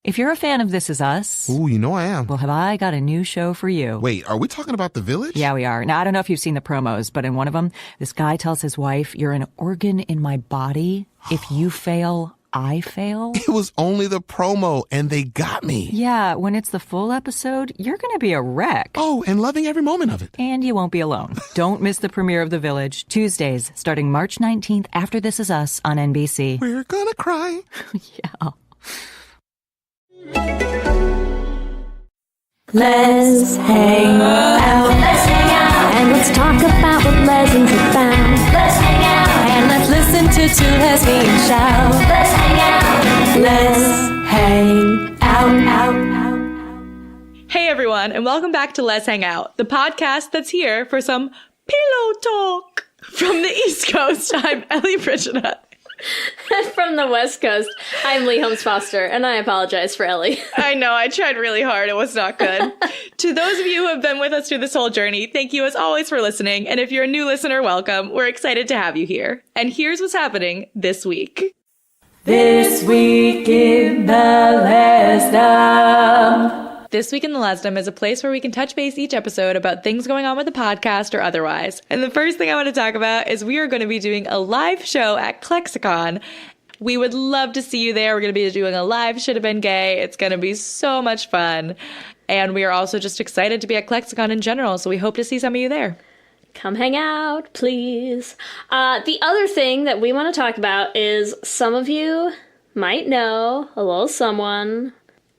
If you're a fan of This Is Us... Ooh, you know I am. Well, have I got a new show for you. Wait, are we talking about The Village? Yeah, we are. Now, I don't know if you've seen the promos, but in one of them, this guy tells his wife, "You're an organ in my body. If you fail, I fail." It was only the promo, and they got me. Yeah, when it's the full episode, you're going to be a wreck. Oh, and loving every moment of it. And you won't be alone. Don't miss the premiere of The Village, Tuesdays, starting March 19th after This Is Us on NBC. We're gonna cry. Yeah. Let's hang out. Let's hang out. And let's talk about what lesbians have found. Let's hang out. And let's listen to two lesbians shout. Let's hang out. Let's hang out. Hey everyone, and welcome back to Let's Hang Out, the podcast that's here for some pillow talk. From the East Coast, I'm Ellie Brigida. From the West Coast, I'm Leigh Foster, and I apologize for Ellie. I know, I tried really hard. It was not good. To those of you who have been with us through this whole journey, thank you as always for listening. And if you're a new listener, welcome. We're excited to have you here. And here's what's happening this week. This week in the Lesdom. This Week in the Lesdom is a place where we can touch base each episode about things going on with the podcast or otherwise. And the first thing I want to talk about is we are going to be doing a live show at Klexicon. We would love to see you there. We're going to be doing a live Should Have Been Gay. It's going to be so much fun. And we are also just excited to be at Klexicon in general, so we hope to see some of you there. Come hang out, please. The other thing that we want to talk about is some of you might know a little someone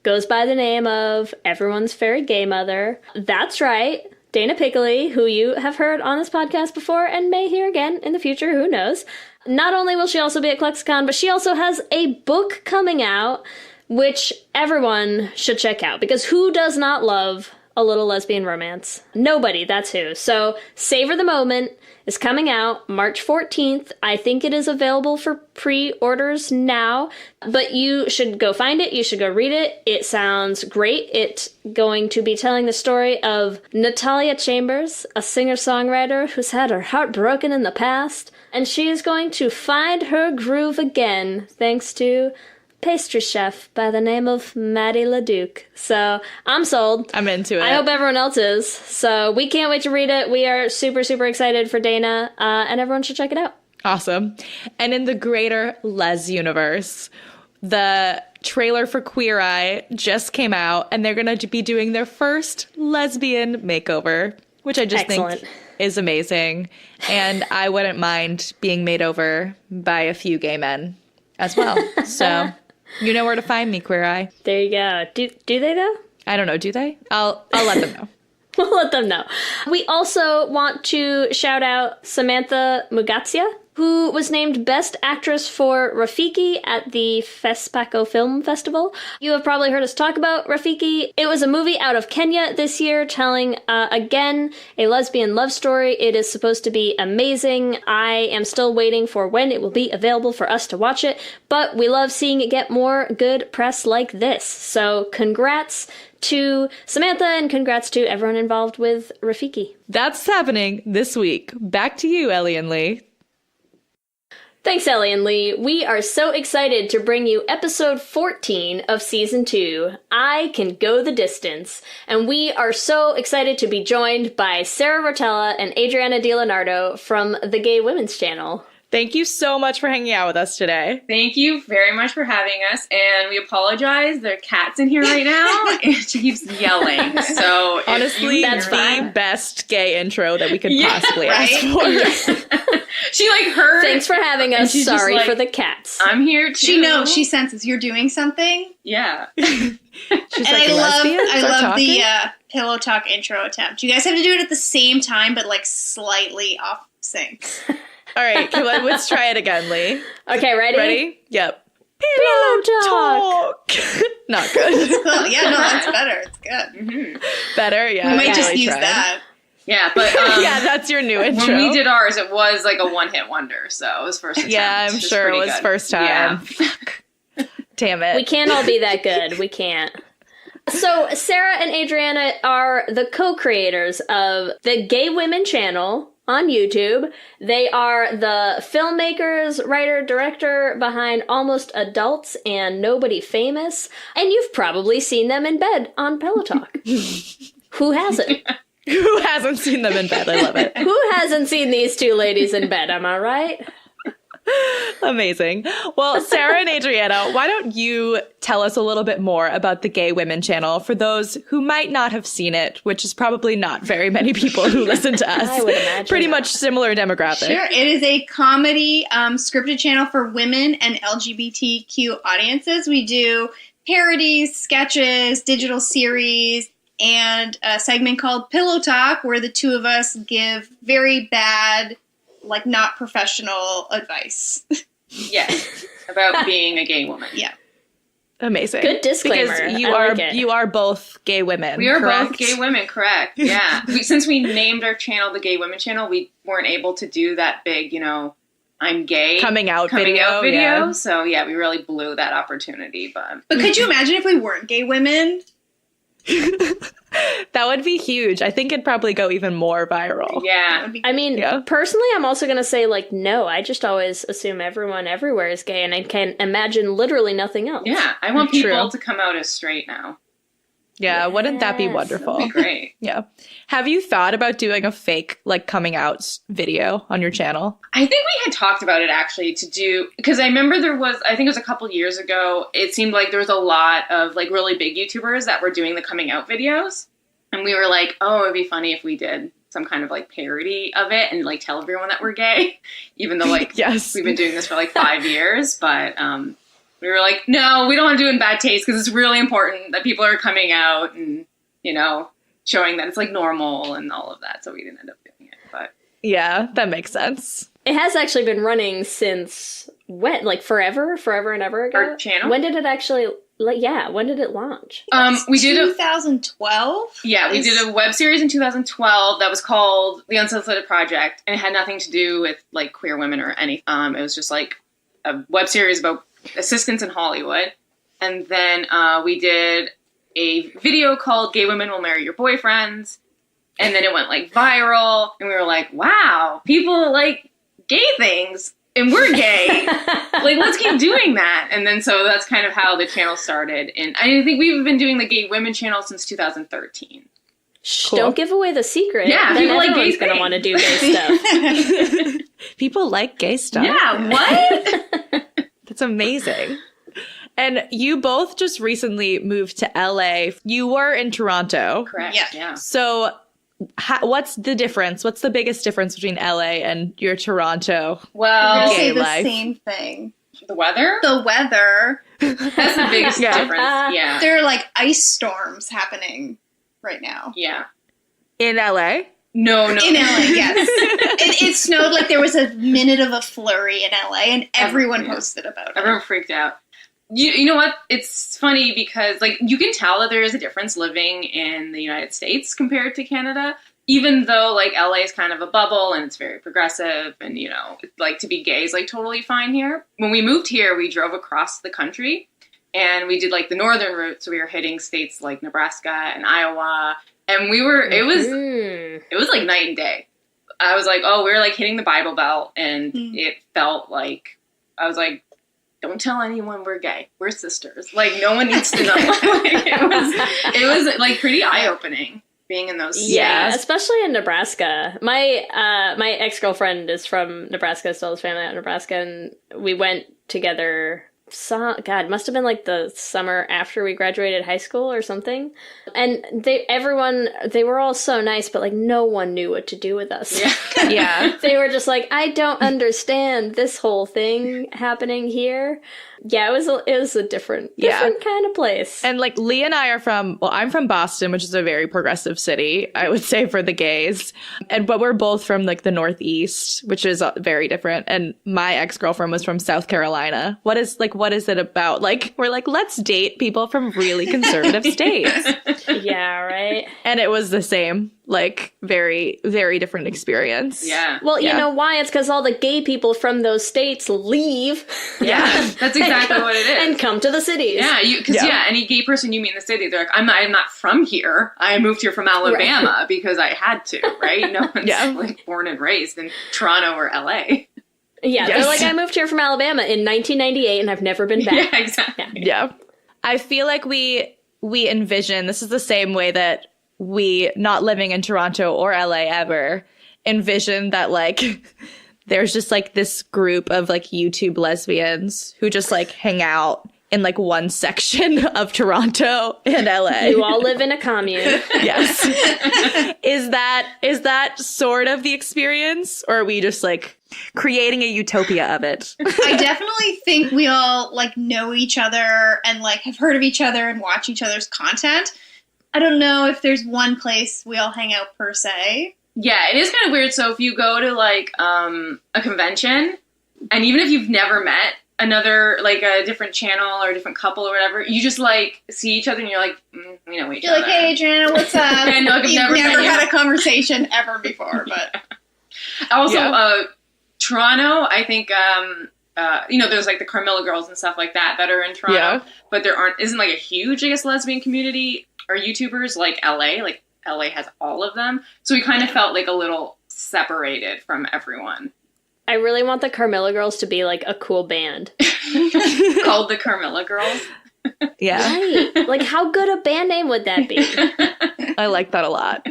goes by the name of everyone's fairy gay mother. That's right, Dana Piccoli, who you have heard on this podcast before and may hear again in the future, who knows. Not only will she also be at Klexicon, but she also has a book coming out, which everyone should check out, because who does not love a little lesbian romance? Nobody, that's who. So Savor the Moment is coming out March 14th. I think it is available for pre-orders now, but you should go find it. You should go read it. It sounds great. It's going to be telling the story of Natalia Chambers, a singer-songwriter who's had her heart broken in the past, and she is going to find her groove again thanks to pastry chef by the name of Maddie LeDuc. So I'm sold. I'm into it. I hope everyone else is. So we can't wait to read it. We are super, super excited for Dana, and everyone should check it out. Awesome. And in the greater Les universe, the trailer for Queer Eye just came out, and they're going to be doing their first lesbian makeover, which I just think is amazing. And I wouldn't mind being made over by a few gay men as well. So you know where to find me, Queer Eye. There you go. Do they though? I don't know. Do they? I'll let them know. We'll let them know. We also want to shout out Samantha Mugazia, who was named Best Actress for Rafiki at the FESPACO Film Festival. You have probably heard us talk about Rafiki. It was a movie out of Kenya this year telling, again, a lesbian love story. It is supposed to be amazing. I am still waiting for when it will be available for us to watch it, but we love seeing it get more good press like this. So congrats to Samantha and congrats to everyone involved with Rafiki. That's happening this week. Back to you, Ellie and Leigh. Thanks, Ellie and Leigh. We are so excited to bring you episode 14 of season 2, I Can Go the Distance. And we are so excited to be joined by Sarah Rotella and Adrianna DiLonardo from the Gay Women's Channel. Thank you so much for hanging out with us today. Thank you very much for having us, and we apologize. There are cats in here right now, and she keeps yelling. So honestly, that's the best gay intro that we could possibly ask for. She heard. Thanks for having us. Sorry for the cats. I'm here too. She knows. She senses you're doing something. Yeah. She's and like, I love the pillow talk intro attempt. You guys have to do it at the same time, but slightly off sync. All right, let's try it again, Leigh. Okay, ready? Ready? Yep. Pillow talk. Not good. Cool. Yeah, no, that's better. It's good. Mm-hmm. Better, yeah. We might just use that. Yeah, but yeah, that's your new intro. When we did ours, it was a one-hit wonder, so it was first attempt. Yeah, I'm sure it was good. First time. Yeah. Damn it. We can't all be that good. We can't. So Sarah and Adrianna are the co-creators of the Gay Women channel on YouTube. They are the filmmakers, writer, director behind Almost Adults and Nobody Famous. And you've probably seen them in bed on Pillow Talk. Who hasn't? Who hasn't seen them in bed? I love it. Who hasn't seen these two ladies in bed? Am I right? Amazing. Well, Sarah and Adrianna, why don't you tell us a little bit more about the Gay Women channel for those who might not have seen it, which is probably not very many people who listen to us. I would imagine Pretty not. much similar demographic. Sure, it is a comedy scripted channel for women and LGBTQ audiences. We do parodies, sketches, digital series, and a segment called Pillow Talk, where the two of us give very bad, like not professional advice. Yes, about being a gay woman. Yeah. Amazing. Good disclaimer. Because you I like it. you are both gay women. We are correct? both gay women, correct? Yeah. Since we named our channel the Gay Women Channel, we weren't able to do that big, I'm gay Coming out video. yeah. So yeah, we really blew that opportunity. But But could you imagine if we weren't gay women? That would be huge. I think it'd probably go even more viral. yeah, I mean, Yeah. personally, I'm also going to say, no, I just always assume everyone everywhere is gay, and I can imagine literally nothing else. yeah. I want people True. to come out as straight now. Yeah, wouldn't that be Yes. wonderful? That'd be great. Yeah. Have you thought about doing a fake, coming out video on your channel? I think we had talked about it actually to do, because I remember I think it was a couple years ago, it seemed like there was a lot of really big YouTubers that were doing the coming out videos. And we were like, oh, it'd be funny if we did some kind of parody of it and tell everyone that we're gay, even though Yes. we've been doing this for 5 years. But we were like, no, we don't want to do it in bad taste because it's really important that people are coming out and, showing that it's normal and all of that. So we didn't end up doing it. But Yeah, that makes sense. It has actually been running since when? Forever and ever ago? Our channel? When did it actually, when did it launch? we did 2012? we did a web series in 2012 that was called The Unsolicited Project, and it had nothing to do with queer women or anything. It was just a web series about assistants in Hollywood. And then we did a video called Gay Women Will Marry Your Boyfriends. And then it went viral, and we were like, wow, people like gay things, and we're gay. Let's keep doing that. And then so that's kind of how the channel started. And I think we've been doing the Gay Women channel since 2013. Shh, Cool. don't give away the secret. Yeah, then people like gay everyone's going to things. want to do gay stuff. People like gay stuff. Yeah, what? That's amazing. And you both just recently moved to LA. You were in Toronto. Correct. Yeah. Yeah. So what's the difference? What's the biggest difference between LA and your Toronto? I'm Well, gonna Gay say the life. same thing. the weather? The weather. That's the biggest Yeah. difference. Yeah. There are ice storms happening right now. Yeah. In LA? No. In LA, yes. It snowed there was a minute of a flurry in LA, and everyone Yeah. posted about it. Everyone freaked out. You know what? It's funny because you can tell that there is a difference living in the United States compared to Canada, even though LA is kind of a bubble and it's very progressive and to be gay is totally fine here. When we moved here, we drove across the country and we did the northern route, so we were hitting states like Nebraska and Iowa, and it was night and day. I was we're hitting the Bible Belt, and it felt I was don't tell anyone we're gay. We're sisters. No one needs to know. it was pretty eye-opening being in those states. Yeah, especially in Nebraska. My ex-girlfriend is from Nebraska, still has family out in Nebraska, and we went together. Must have been the summer after we graduated high school or something. And they were all so nice, but no one knew what to do with us. Yeah. Yeah. They were just I don't understand this whole thing happening here. Yeah, it was a different kind of place. And Leigh and I are I'm from Boston, which is a very progressive city, I would say, for the gays. But we're both from the Northeast, which is very different. And my ex-girlfriend was from South Carolina. What is what is it about? Like, we're like, let's date people from really conservative states. Yeah, right. And it was the same, like, very, very different experience. Yeah. Well, you Yeah. know why? It's because all the gay people from those states leave. Yeah, that's exactly what it is. And come to the cities. Yeah, because any gay person you meet in the city, they're like, I'm not from here. I moved here from Alabama because I had to, right? No one's like born and raised in Toronto or LA. Yeah, they're like, I moved here from Alabama in 1998 and I've never been back. Yeah, exactly. Yeah. I feel like we envision, this is the same way that we, not living in Toronto or LA ever, envision that, like, there's just, like, this group of, like, YouTube lesbians who just, like, hang out in, like, one section of Toronto and LA. You all live in a commune. Yes. Is that sort of the experience? Or are we just, like, creating a utopia of it? I definitely think we all like know each other and like have heard of each other and watch each other's content. I don't know if there's one place we all hang out per se. Yeah, it is kind of weird. So if you go to like a convention, and even if you've never met another, like a different channel or a different couple or whatever, you just like see each other and you're like, we know each You're other. like, hey, Adrianna, what's up? And like, I've You've never never met you. had a conversation ever before, but Also, Toronto, I think, there's like the Carmilla girls and stuff like that are in Toronto, Yeah. but isn't like a huge, I guess, lesbian community or YouTubers like LA. Like LA has all of them. So we kind of felt like a little separated from everyone. I really want the Carmilla Girls to be like a cool band. Called the Carmilla Girls. Yeah. Right. Like, how good a band name would that be? I like that a lot.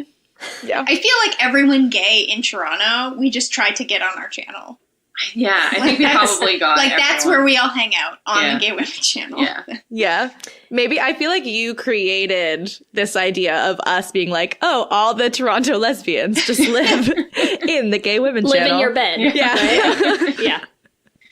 Yeah. I feel like everyone gay in Toronto, we just tried to get on our channel. Yeah, I think we probably got like that's everyone. where we all hang out on the Gay Women channel. Yeah. Yeah. Maybe I feel like you created this idea of us being like, oh, all the Toronto lesbians just live in the Gay Women Live channel. in your bed. Yeah. Right? Yeah.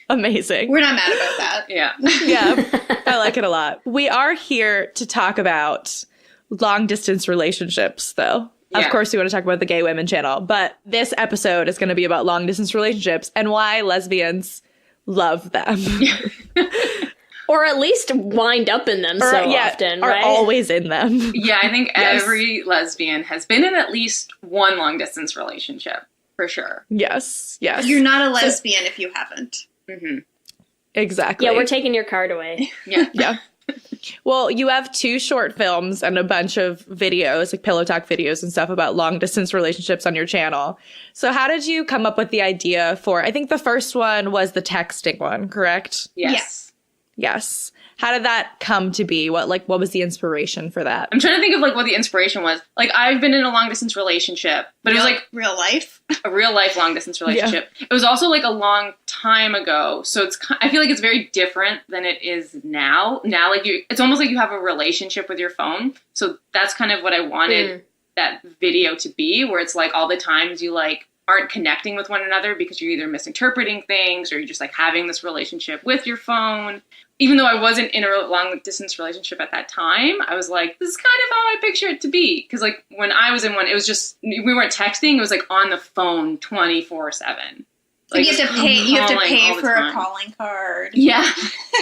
Amazing. We're not mad about that. Yeah. Yeah. I like it a lot. We are here to talk about long distance relationships, though. Of Yeah. course, we want to talk about the Gay Women channel, but this episode is going to be about long distance relationships and why lesbians love them. Or at least wind up in them often, are right? always in them. Yeah, I think Yes. every lesbian has been in at least one long distance relationship, for sure. Yes. Yes. You're not a lesbian if you haven't. Mm-hmm. Exactly. Yeah, we're taking your card away. Yeah. Yeah. Well, you have 2 short films and a bunch of videos, like pillow talk videos and stuff about long distance relationships on your channel. So how did you come up with the idea for, I think the first one was the texting one, correct? Yes. Yes. How did that come to be? What was the inspiration for that? I'm trying to think of like what the inspiration was. Like I've been in a long distance relationship, but it was like Real life. a real life long distance relationship. It was also like a long time ago, so I feel like it's very different than it is now. Now, like it's almost like you have a relationship with your phone. So that's kind of what I wanted that video to be, where it's like all the times you like aren't connecting with one another because you're either misinterpreting things or you're just like having this relationship with your phone. Even though I wasn't in a long distance relationship at that time, I was like, this is kind of how I picture it to be. Because like when I was in one, it was just, we weren't texting. It was like on the phone 24/7. Like, you have to pay. You have to calling pay all the for a time. calling card. Yeah.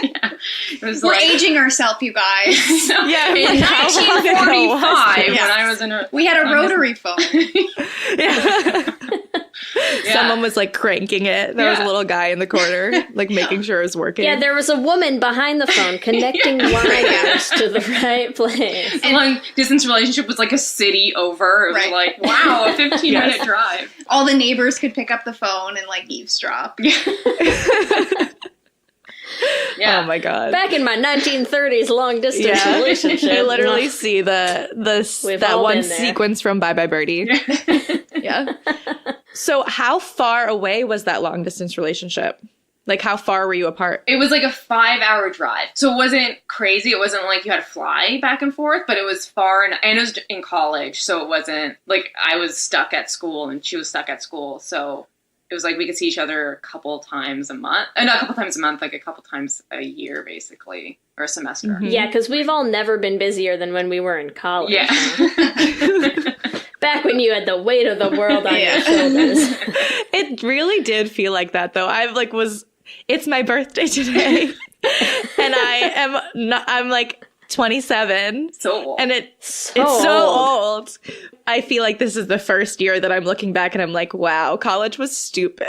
Yeah. It was We're like, aging ourselves, you guys. Yeah, in how long ago was 1945, this? when I was in a, We had a rotary phone. Yeah. Yeah. Someone was like cranking it. There was a Yeah. little guy in the corner, like making sure it was working. Yeah, there was a woman behind the phone connecting wires to the right place. a long distance relationship was like a city over. It was Right. like, wow, a 15-minute drive. All the neighbors could pick up the phone and like eavesdrop. Yeah. Oh my god. Back in my 1930s long distance Yeah. relationship. I literally see We've that all one been there. sequence from Bye Bye Birdie. Yeah. So how far away was that long distance relationship? Like how far were you apart? It was like a 5-hour drive. So it wasn't crazy. It wasn't like you had to fly back and forth, but it was far. And it was in college. So it wasn't like I was stuck at school and she was stuck at school. So it was like we could see each other a couple times a month. Not a couple times a month, like a couple times a year, basically, or a semester. Mm-hmm. Yeah, because we've all never been busier than when we were in college. Yeah. Back when you had the weight of the world on Yeah. your shoulders. It really did feel like that though. It's my birthday today. And I'm like 27. So old. And it's so old. I feel like this is the first year that I'm looking back and I'm like, wow, college was stupid.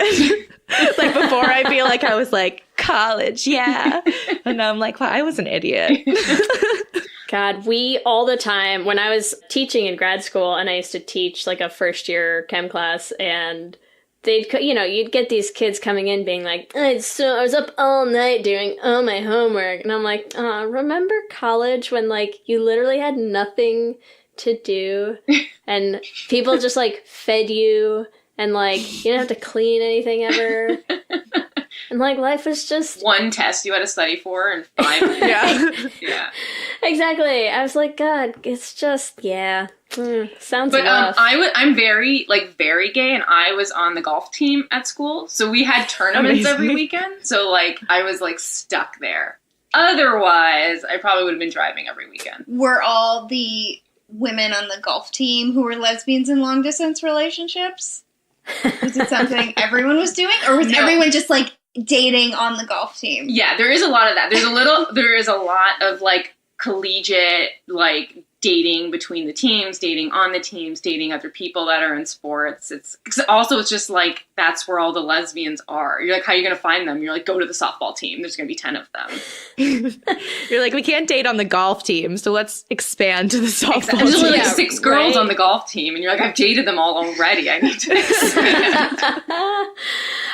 Like before I feel like I was like, college, yeah. And now I'm like, wow, I was an idiot. God, we all the time, when I was teaching in grad school and I used to teach like a first year chem class, and you'd get these kids coming in being like, I was up all night doing all my homework. And I'm like, remember college when like you literally had nothing to do and people just like fed you and like you didn't have to clean anything ever. And like life was just one test you had to study for and 5 minutes. Yeah. Exactly. I was like, God, it's just, sounds but rough. I'm very gay, and I was on the golf team at school, so we had tournaments every weekend. So like I was like stuck there. Otherwise, I probably would have been driving every weekend. Were all the women on the golf team who were lesbians in long distance relationships? Was it something everyone was doing, or was everyone just like dating on the golf team? Yeah, there is a lot of that. There is a lot of like collegiate like dating between the teams, dating on the teams, dating other people that are in sports. It's just like that's where all the lesbians are. You're like, how are you going to find them? You're like, go to the softball team. There's going to be 10 of them. You're like, we can't date on the golf team, so let's expand to the softball There's team. only like 6 girls on the golf team, and you're like, I've dated them all already. I need to expand.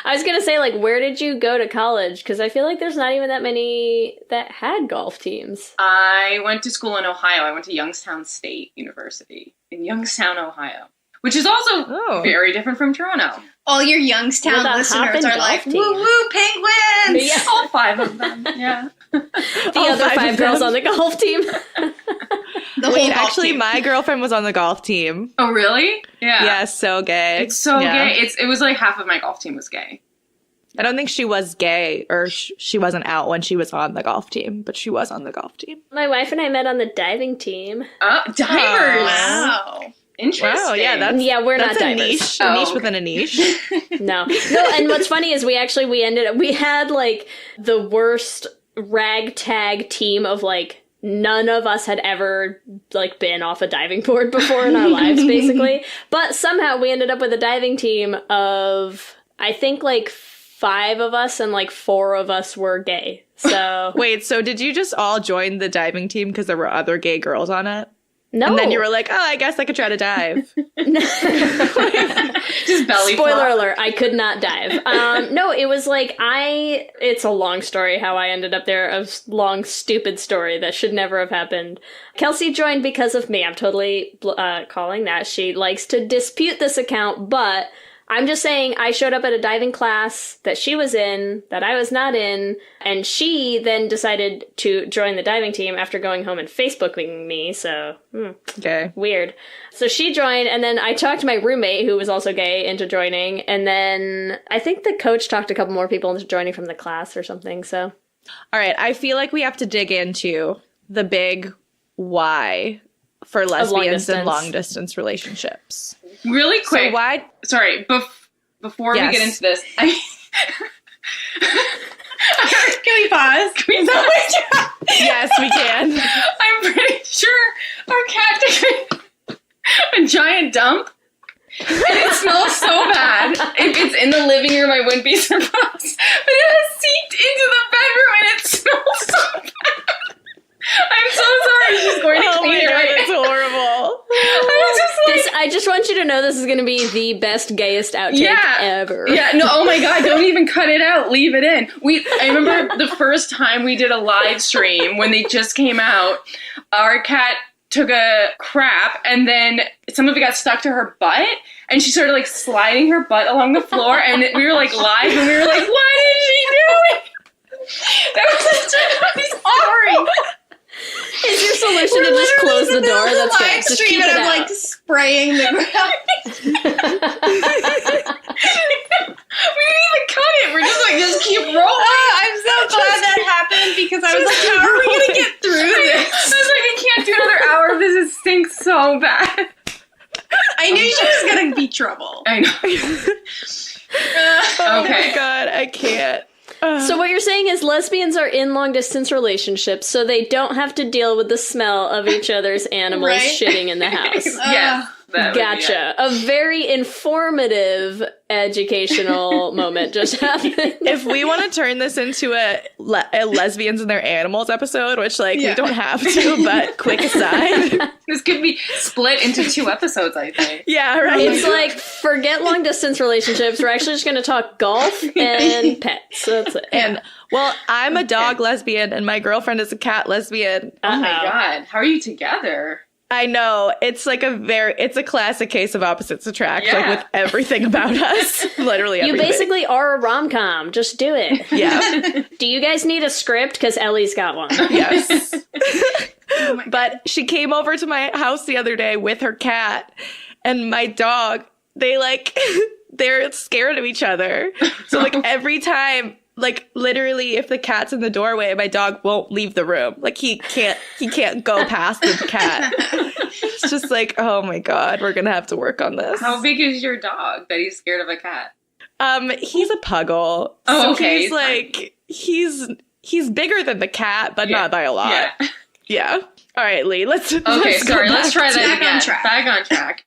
I was going to say, like, where did you go to college? Because I feel like there's not even that many that had golf teams. I went to school in Ohio. I went to Youngstown State University in Youngstown, Ohio, which is also very different from Toronto. All your Youngstown listeners are like, woo woo, penguins! Yeah. All 5 of them, yeah. The other 5 girls on the golf team. Wait, actually, my girlfriend was on the golf team. Oh, really? Yeah. Yeah, so gay. It's so gay. It was like half of my golf team was gay. I don't think she was gay, or she wasn't out when she was on the golf team, but she was on the golf team. My wife and I met on the diving team. Divers! Wow. Interesting. Wow, yeah, we're that's not a divers. niche. A niche within a niche. No, and what's funny is we had like the worst ragtag team of like none of us had ever like been off a diving board before in our lives, basically. But somehow we ended up with a diving team of, I think, like 5 of us, and like 4 of us were gay. So wait, so did you just all join the diving team because there were other gay girls on it? No. And then you were like, oh, I guess I could try to dive. Just belly Spoiler flop. alert, I could not dive. No, it was like it's a long story how I ended up there, a long, stupid story that should never have happened. Kelsey joined because of me. I'm totally calling that. She likes to dispute this account, but I'm just saying I showed up at a diving class that she was in, that I was not in, and she then decided to join the diving team after going home and Facebooking me, so Okay. weird. So she joined, and then I talked my roommate, who was also gay, into joining, and then I think the coach talked a couple more people into joining from the class or something, so. All right, I feel like we have to dig into the big why for lesbians in long-distance relationships. Really quick. So why... Sorry, before we get into this, can we pause? Can we pause? Yes, we can. I'm pretty sure our cat took a giant dump, and it smells so bad. If it's in the living room, I wouldn't be surprised. But it has seeped into the bedroom, and it smells so bad. I'm so sorry. She's going to clean it right now. That's horrible. I was just like, I just want you to know this is going to be the best, gayest outtake ever. Yeah, no, oh my God, don't even cut it out. Leave it in. I remember the first time we did a live stream when they just came out, our cat took a crap and then some of it got stuck to her butt and she started like sliding her butt along the floor and we were like live and we were like, what is she doing? That was such a sorry. Is your solution to just close the door? That's good. Live Just stream keep and it I'm out. like spraying the ground. We didn't even cut it. We're just keep rolling. I'm so glad that happened because I was like, how are we going to get through this? I was like, I can't do another hour of this. It stinks so bad. I knew she was going to be trouble. I know. Oh Okay. my God, I can't. So what you're saying is lesbians are in long-distance relationships, so they don't have to deal with the smell of each other's animals Right. shitting in the house. Yes. that would be it. Gotcha. A very informative educational moment just happened. If we want to turn this into a lesbians and their animals episode, which we don't have to, but quick aside. This could be split into 2 episodes, I think. Yeah, right. It's like, forget long distance relationships. We're actually just going to talk golf and pets. That's it. And well, I'm a dog lesbian and my girlfriend is a cat lesbian. Oh my god, how are you together? I know. It's like it's a classic case of opposites attract, Yeah. with everything about us. Literally You everything. basically are a rom-com. Just do it. Yeah. Do you guys need a script? Because Ellie's got one. Yes. But she came over to my house the other day with her cat and my dog. They're scared of each other. So every time, literally if the cat's in the doorway, my dog won't leave the room. He can't go past the cat. It's just oh my god, we're gonna have to work on this. How big is your dog that he's scared of a cat? He's a puggle. Oh, so okay, he's bigger than the cat, but not by a lot. Yeah. Yeah. All right, Leigh, let's Okay, go sorry, let's back try that back again. on track. Back on track.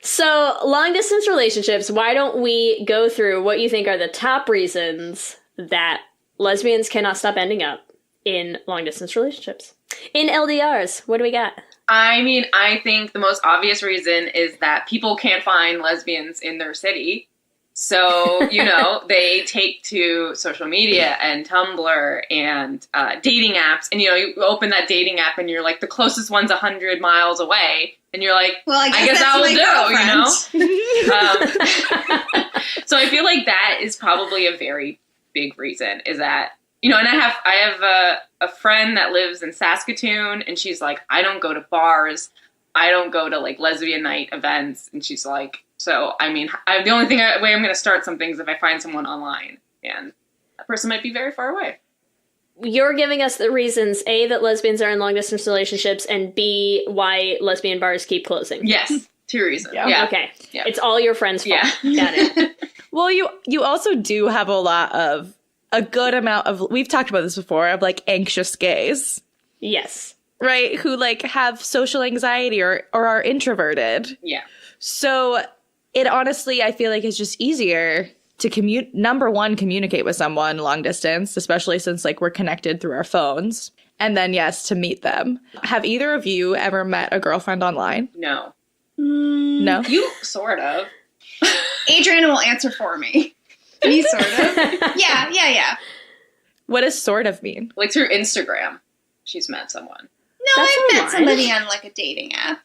So, long distance relationships, why don't we go through what you think are the top reasons that lesbians cannot stop ending up in long distance relationships? In LDRs, what do we got? I mean, I think the most obvious reason is that people can't find lesbians in their city. So, they take to social media and Tumblr and dating apps. And, you open that dating app and you're the closest one's 100 miles away. And you're like, Well, I guess that will that's do, So I feel like that is probably a very big reason is that, and I have a friend that lives in Saskatoon and she's like, I don't go to bars. I don't go to lesbian night events. And she's like, so, I mean, the only way I'm going to start something is if I find someone online. And that person might be very far away. You're giving us the reasons, A, that lesbians are in long distance relationships, and B, why lesbian bars keep closing. Yes, 2 reasons. Yeah. Yeah. Okay. Yeah. It's all your friends' fault. Yeah. Got it. Well, you also do have a good amount of, we've talked about this before, of anxious gays, Yes. right? Who have social anxiety or are introverted. Yeah. So it honestly, I feel is just easier to communicate with someone long distance, especially since we're connected through our phones. And then, yes, to meet them. Have either of you ever met a girlfriend online? No. No? You sort of. Adrianna will answer for me. Me, sort of. Yeah. What does sort of mean? Through Instagram, she's met someone. No, That's I've met online. somebody on a dating app.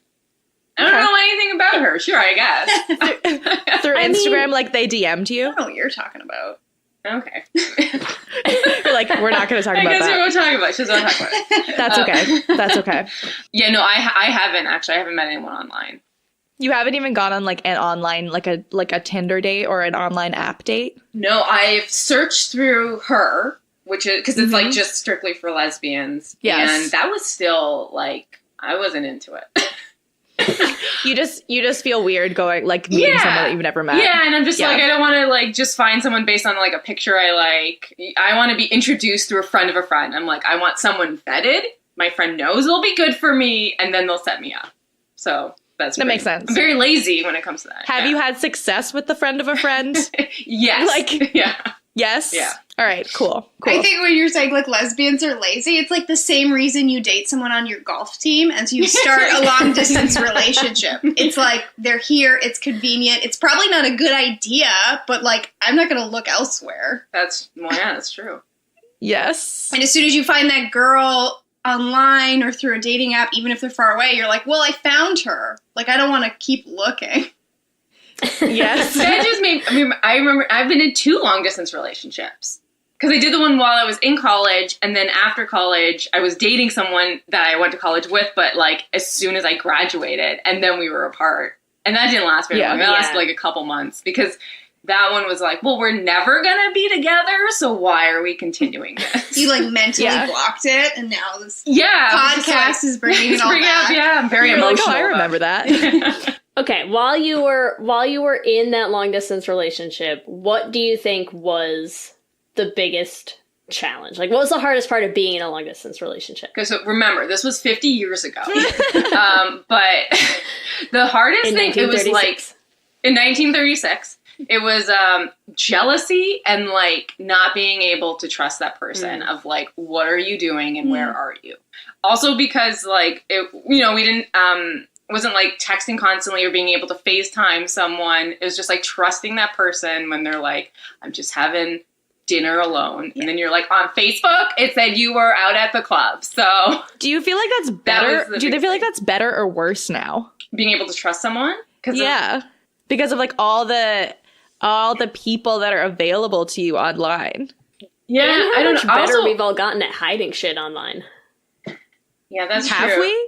I don't know anything about her. Sure, I guess. Through Instagram, they DM'd I you? don't know what you're talking about. Okay. You're we're not going to talk I about guess we that. won't talk about it. She doesn't want to talk about it. That's okay. That's okay. Yeah, no, I haven't actually. I haven't met anyone online. You haven't even gone on an online, a Tinder date or an online app date? No, I've searched through her, which is because it's just strictly for lesbians. Yes. And that was still I wasn't into it. You just feel weird going meeting someone that you've never met. Yeah, and I'm just Yeah. I don't want to just find someone based on a picture I like. I want to be introduced through a friend of a friend. I'm I want someone vetted. My friend knows they'll be good for me, and then they'll set me up. So that makes sense. I'm very lazy when it comes to that. Have you had success with the friend of a friend? Yes. Yeah. Yes? Yeah. All right, cool. I think when you're saying lesbians are lazy, it's the same reason you date someone on your golf team and so you start a long distance relationship. It's they're here, it's convenient, it's probably not a good idea, but I'm not gonna look elsewhere. That's true. Yes. And as soon as you find that girl online or through a dating app, even if they're far away, you're well, I found her. I don't want to keep looking. Yes. That just made. I remember I've been in 2 long distance relationships because I did the one while I was in college, and then after college, I was dating someone that I went to college with, but as soon as I graduated, and then we were apart, and that didn't last very long. That lasted a couple months because that one was well, we're never gonna be together, so why are we continuing this? You mentally blocked it, and now this podcast podcast is bringing it all back. Yeah, I'm very You're emotional. I remember that. Okay, while you were in that long distance relationship, what do you think was the biggest challenge? Like, what was the hardest part of being in a long distance relationship? Because remember, this was 50 years ago. But the hardest thing, it was like in 1936, it was jealousy and like not being able to trust that person of like, what are you doing and where are you? Also because like, it, we didn't, wasn't like texting constantly or being able to FaceTime someone. It was just like trusting that person when they're like, I'm just having dinner alone. And then you're like, on Facebook, it said you were out at the club. So do you feel like that's better? Do they feel like that's better or worse now? Being able to trust someone? Because of like all the people that are available to you online. Yeah, and I don't know. Better also, we've all gotten at hiding shit online. Yeah, that's true. Have we?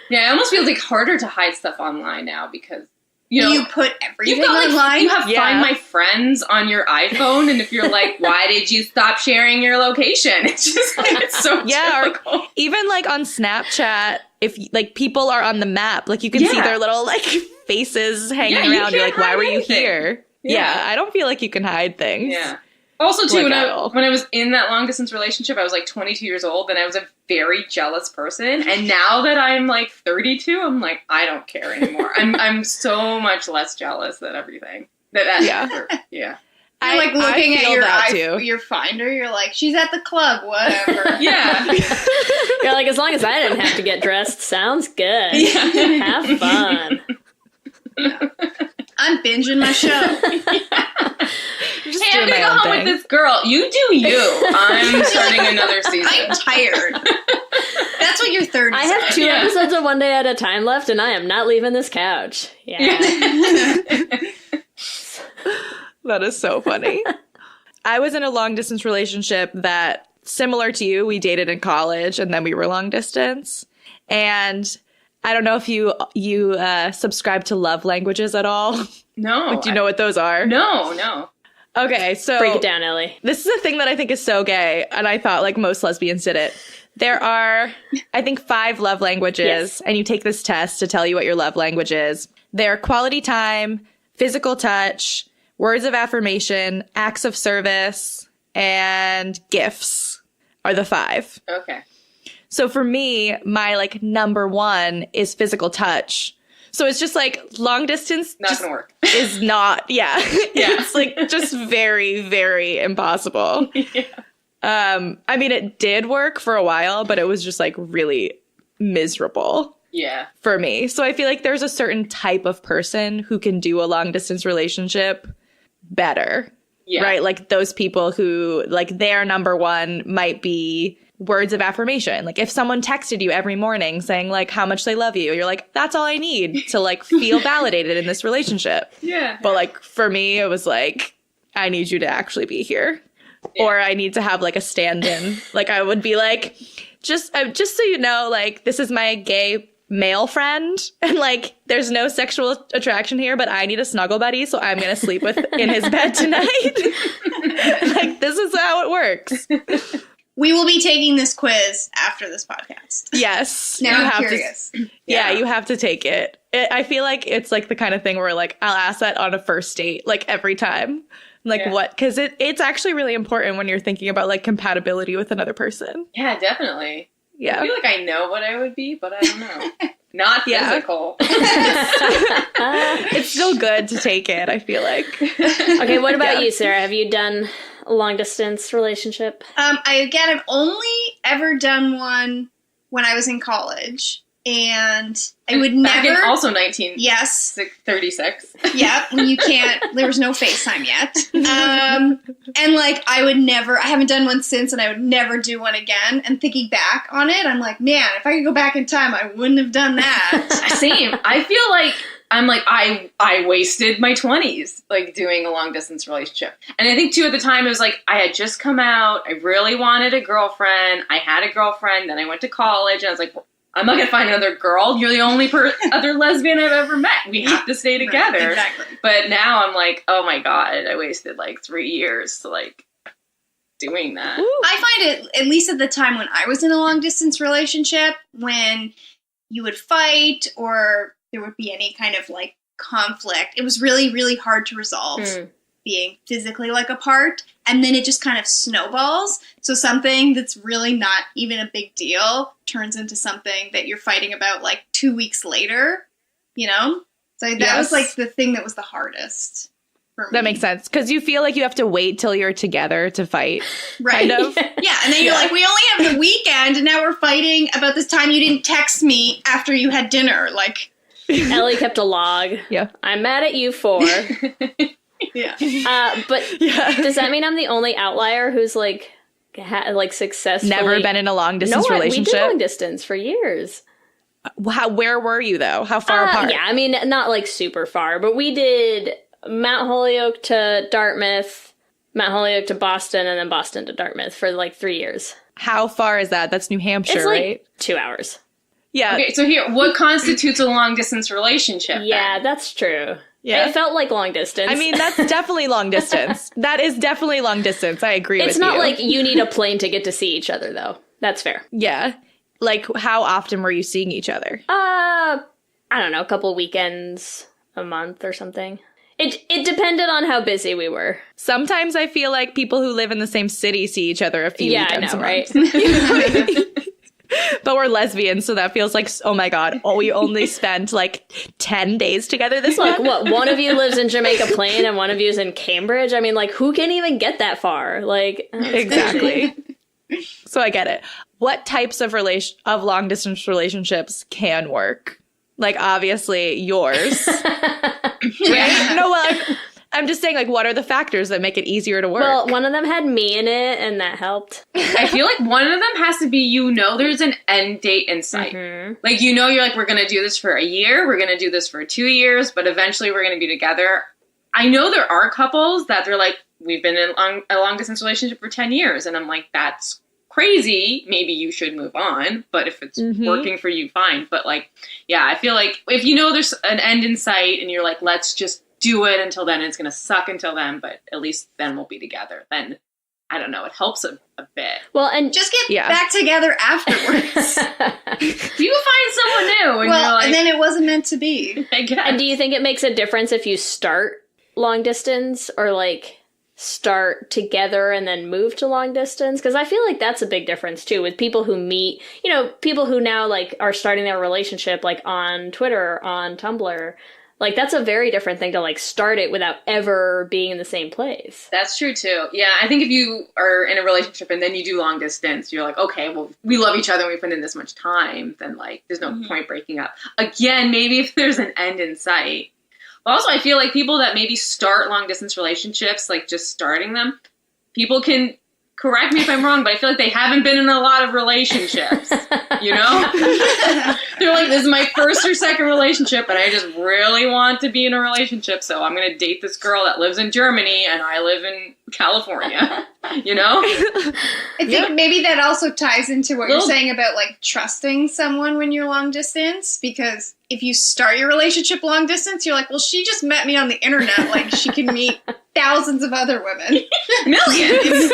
Yeah, it almost feels like harder to hide stuff online now because you put everything online. You have Find My Friends on your iPhone, and if you're like, why did you stop sharing your location? It's just it's so difficult. Or even like on Snapchat, if like people are on the map, like you can see their little like faces hanging around. You're like, why were you here? Yeah, I don't feel like you can hide things. Yeah. Also, too, when I was in that long-distance relationship, I was, like, 22 years old, and I was a very jealous person. And now that I'm, like, 32, I'm like, I don't care anymore. I'm so much less jealous at everything. Yeah. You're, like, looking at your Finder, you're like, she's at the club, whatever. Yeah. You're like, as long as I didn't have to get dressed, sounds good. Yeah. Have fun. Yeah. I'm binging my show. Hey, I'm gonna go home with this girl. You do you. I'm starting another season. I'm tired. That's what your third is. I have 2 episodes of One Day at a Time left, and I am not leaving this couch. Yeah. That is so funny. I was in a long distance relationship that, similar to you, we dated in college, and then we were long distance. And I don't know if you subscribe to love languages at all. No. Like, do you know what those are? No. Okay, so break it down, Ellie. This is a thing that I think is so gay, and I thought like most lesbians did it. There are, I think, 5 love languages, and you take this test to tell you what your love language is. They're quality time, physical touch, words of affirmation, acts of service, and gifts are the 5. Okay. So for me, my like number 1 is physical touch. So it's just like long distance not gonna work. Is not, it's like just very, very impossible. Yeah. I mean, it did work for a while, but it was just like really miserable. Yeah. For me. So I feel like there's a certain type of person who can do a long distance relationship better. Yeah. Right? Like those people who like their number 1 might be words of affirmation. Like if someone texted you every morning saying like how much they love you, you're like, that's all I need to like feel validated in this relationship. Yeah. But like for me, it was like, I need you to actually be here. Yeah. Or I need to have like a stand-in. Like I would be like, just so you know, like this is my gay male friend and like there's no sexual attraction here, but I need a snuggle buddy, so I'm gonna sleep in his bed tonight. Like this is how it works. We will be taking this quiz after this podcast. Yes. Now I'm curious. You have to take it. I feel like it's like the kind of thing where like I'll ask that on a first date, like every time. Like what? Because it's actually really important when you're thinking about like compatibility with another person. Yeah, definitely. Yeah. I feel like I know what I would be, but I don't know. Not physical. It's still good to take it, I feel like. Okay, what about you, Sarah? Have you done a long distance relationship? I've only ever done one when I was in college. And I would back never. In also 1936. Yes. Yeah, when you can't. There was no FaceTime yet. And like I haven't done one since, and I would never do one again. And thinking back on it, I'm like, man, if I could go back in time, I wouldn't have done that. Same. I feel like I'm like I wasted my 20s like doing a long distance relationship. And I think too at the time it was like I had just come out. I really wanted a girlfriend. I had a girlfriend. Then I went to college, and I was like, I'm not going to find another girl. You're the only other lesbian I've ever met. We have to stay together. Right, exactly. But now I'm like, oh my God, I wasted like 3 years to like doing that. Ooh. I find it, at least at the time when I was in a long distance relationship, when you would fight or there would be any kind of like conflict, it was really, really hard to resolve. being physically like apart, and then it just kind of snowballs. So something that's really not even a big deal turns into something that you're fighting about like 2 weeks later, you know? So that was like the thing that was the hardest for me. That makes sense. Because you feel like you have to wait till you're together to fight. Right. Kind of. Yeah. And then you're like, we only have the weekend, and now we're fighting about this time you didn't text me after you had dinner. Like, Ellie kept a log. Yeah. I'm mad at you for. yeah. But does that mean I'm the only outlier who's like successfully Never been in a long distance relationship? We did long distance for years. Where were you, though? How far apart? Yeah, I mean, not like super far, but we did Mount Holyoke to Dartmouth, Mount Holyoke to Boston, and then Boston to Dartmouth for like 3 years. How far is that? That's New Hampshire, It's like right? 2 hours. Yeah. Okay, so here, what constitutes a long distance relationship? Yeah, then? that's true. Yeah. It felt like long distance. I mean, that's definitely long distance. That is definitely long distance. I agree with you. It's not like you need a plane to get to see each other, though. That's fair. Yeah. Like, how often were you seeing each other? I don't know, a couple weekends a month or something. It depended on how busy we were. Sometimes I feel like people who live in the same city see each other a few weekends I know, a right? month. But we're lesbians, so that feels like, oh my God, we only spent like 10 days together this Like, month. what, one of you lives in Jamaica Plain and one of you is in Cambridge? I mean, like, who can even get that far? Like, Exactly. So I get it. What types of long distance relationships can work? Like, obviously yours. Right? No, well, I'm just saying, like, what are the factors that make it easier to work? well, one of them had me in it, and that helped. I feel like one of them has to be, there's an end date in sight. Mm-hmm. Like, you're like, we're going to do this for a year, we're going to do this for 2 years, but eventually we're going to be together. I know there are couples that they're like, we've been in a long distance relationship for 10 years. And I'm like, that's crazy. Maybe you should move on. But if it's working for you, fine. But like, yeah, I feel like if there's an end in sight and you're like, let's just do it until then, it's going to suck until then, but at least then we'll be together. Then, I don't know, it helps a bit. Well, and Just get back together afterwards. You find someone new. And Well, you're like, and then it wasn't meant to be. I guess. And do you think it makes a difference if you start long distance or like start together and then move to long distance? Because I feel like that's a big difference too with people who meet, people who now like are starting their relationship like on Twitter or on Tumblr. Like that's a very different thing to like start it without ever being in the same place. That's true too. Yeah, I think if you are in a relationship and then you do long distance, you're like, okay, well, we love each other and we put in this much time, then like there's no point breaking up. Again, maybe if there's an end in sight. But also, I feel like people that maybe start long distance relationships, like just starting them, people can correct me if I'm wrong, but I feel like they haven't been in a lot of relationships, you know? They're like, this is my first or second relationship, and I just really want to be in a relationship, so I'm going to date this girl that lives in Germany, and I live in California, you know? I think maybe that also ties into what you're saying about, like, trusting someone when you're long distance, because if you start your relationship long distance, you're like, well, she just met me on the internet. Like, she can meet thousands of other women. Millions!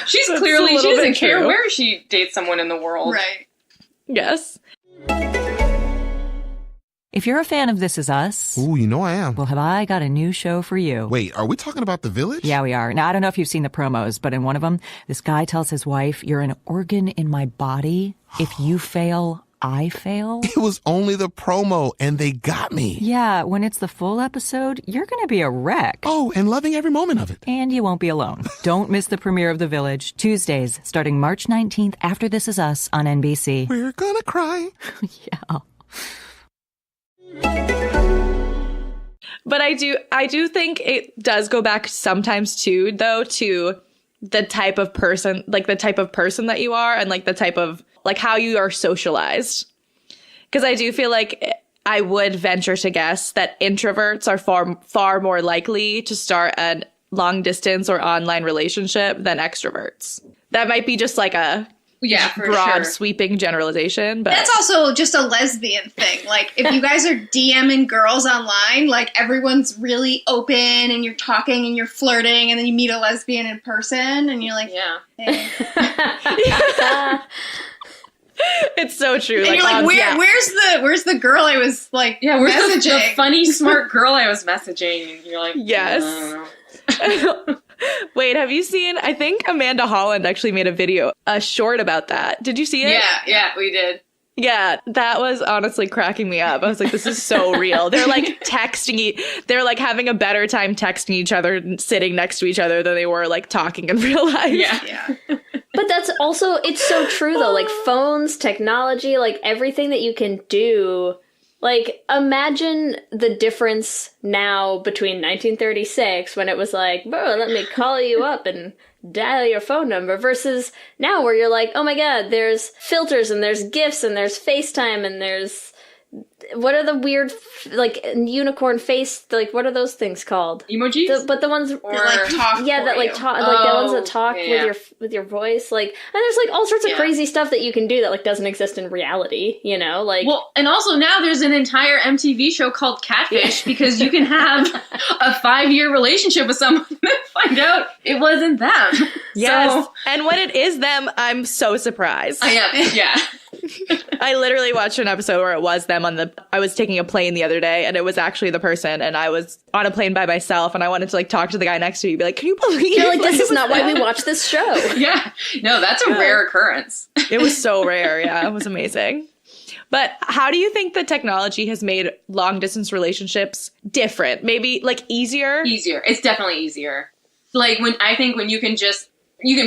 She doesn't care true. where she dates someone in the world. Right. Yes. If you're a fan of This Is Us, Ooh, you know I am. well, have I got a new show for you. Wait, are we talking about The Village? Yeah, we are. Now, I don't know if you've seen the promos, but in one of them, this guy tells his wife, you're an organ in my body. If you fail, I fail. It was only the promo, and they got me. Yeah, when it's the full episode, you're going to be a wreck. Oh, and loving every moment of it. And you won't be alone. Don't miss the premiere of The Village, Tuesdays, starting March 19th after This Is Us on NBC. We're gonna cry. Yeah. But I do think it does go back sometimes too, though, to the type of person that you are and like the type of like how you are socialized. Because I do feel like I would venture to guess that introverts are far more likely to start a long distance or online relationship than extroverts. That might be just like a For broad sure. sweeping generalization, but That's also just a lesbian thing. Like, if you guys are DMing girls online, like, everyone's really open and you're talking and you're flirting, and then you meet a lesbian in person and you're like, Yeah. hey. it's so so true. And you're like, where's the girl I was like where's messaging? the funny, smart girl I was messaging? And you're like, yes. Wait, have you seen, I think Amanda Holland actually made a short about that. Did you see it? Yeah, we did. Yeah, that was honestly cracking me up. I was like, this is so real. They're like they're like having a better time texting each other, sitting next to each other than they were like talking in real life. Yeah. But that's also, it's so true though. Like phones, technology, like everything that you can do. Like, imagine the difference now between 1936 when it was like, bro, let me call you up and dial your phone number versus now where you're like, oh my God, there's filters and there's GIFs and there's FaceTime and there's, what are the weird, like, unicorn face, like, what are those things called? Emojis? But the ones Or like talk. yeah, that like talk, like the ones that talk with your voice, like, and there's like all sorts of crazy stuff that you can do that like doesn't exist in reality, you know, like. Well, and also now there's an entire MTV show called Catfish because you can have a 5-year relationship with someone and find out it wasn't them. Yes, So, and when it is them, I'm so surprised. I am. Yeah. I literally watched an episode where it was them I was taking a plane the other day and it was actually the person and I was on a plane by myself and I wanted to like talk to the guy next to me and be like, can you believe You're like, this it is was not why them?" we watch this show. Yeah. No, that's a rare occurrence. It was so rare. Yeah, it was amazing. But how do you think the technology has made long distance relationships different? Maybe like easier? Easier. It's definitely easier. Like when you can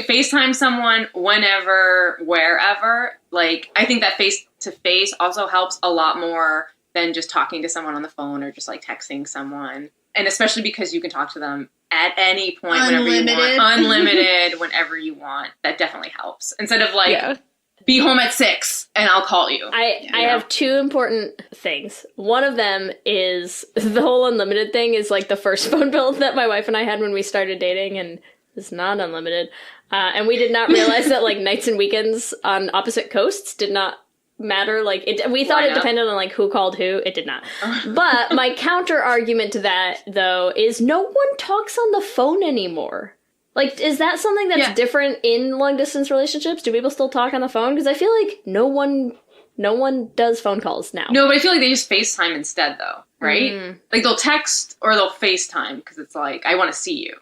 FaceTime someone whenever, wherever. Like, I think that face-to-face also helps a lot more than just talking to someone on the phone or just, like, texting someone. And especially because you can talk to them at any point whenever you want. Unlimited, whenever you want. That definitely helps. Instead of, like, be home at 6 and I'll call you. I have two important things. One of them is the whole unlimited thing is, like, the first phone bill that my wife and I had when we started dating, and it's not unlimited. And we did not realize that like nights and weekends on opposite coasts did not matter. Like we thought it depended on like who called who. It did not. But my counter argument to that though is no one talks on the phone anymore. Like, is that something that's different in long distance relationships? Do people still talk on the phone? Because I feel like no one does phone calls now. No, but I feel like they just FaceTime instead though, right? Like they'll text or they'll FaceTime because it's like, I want to see you.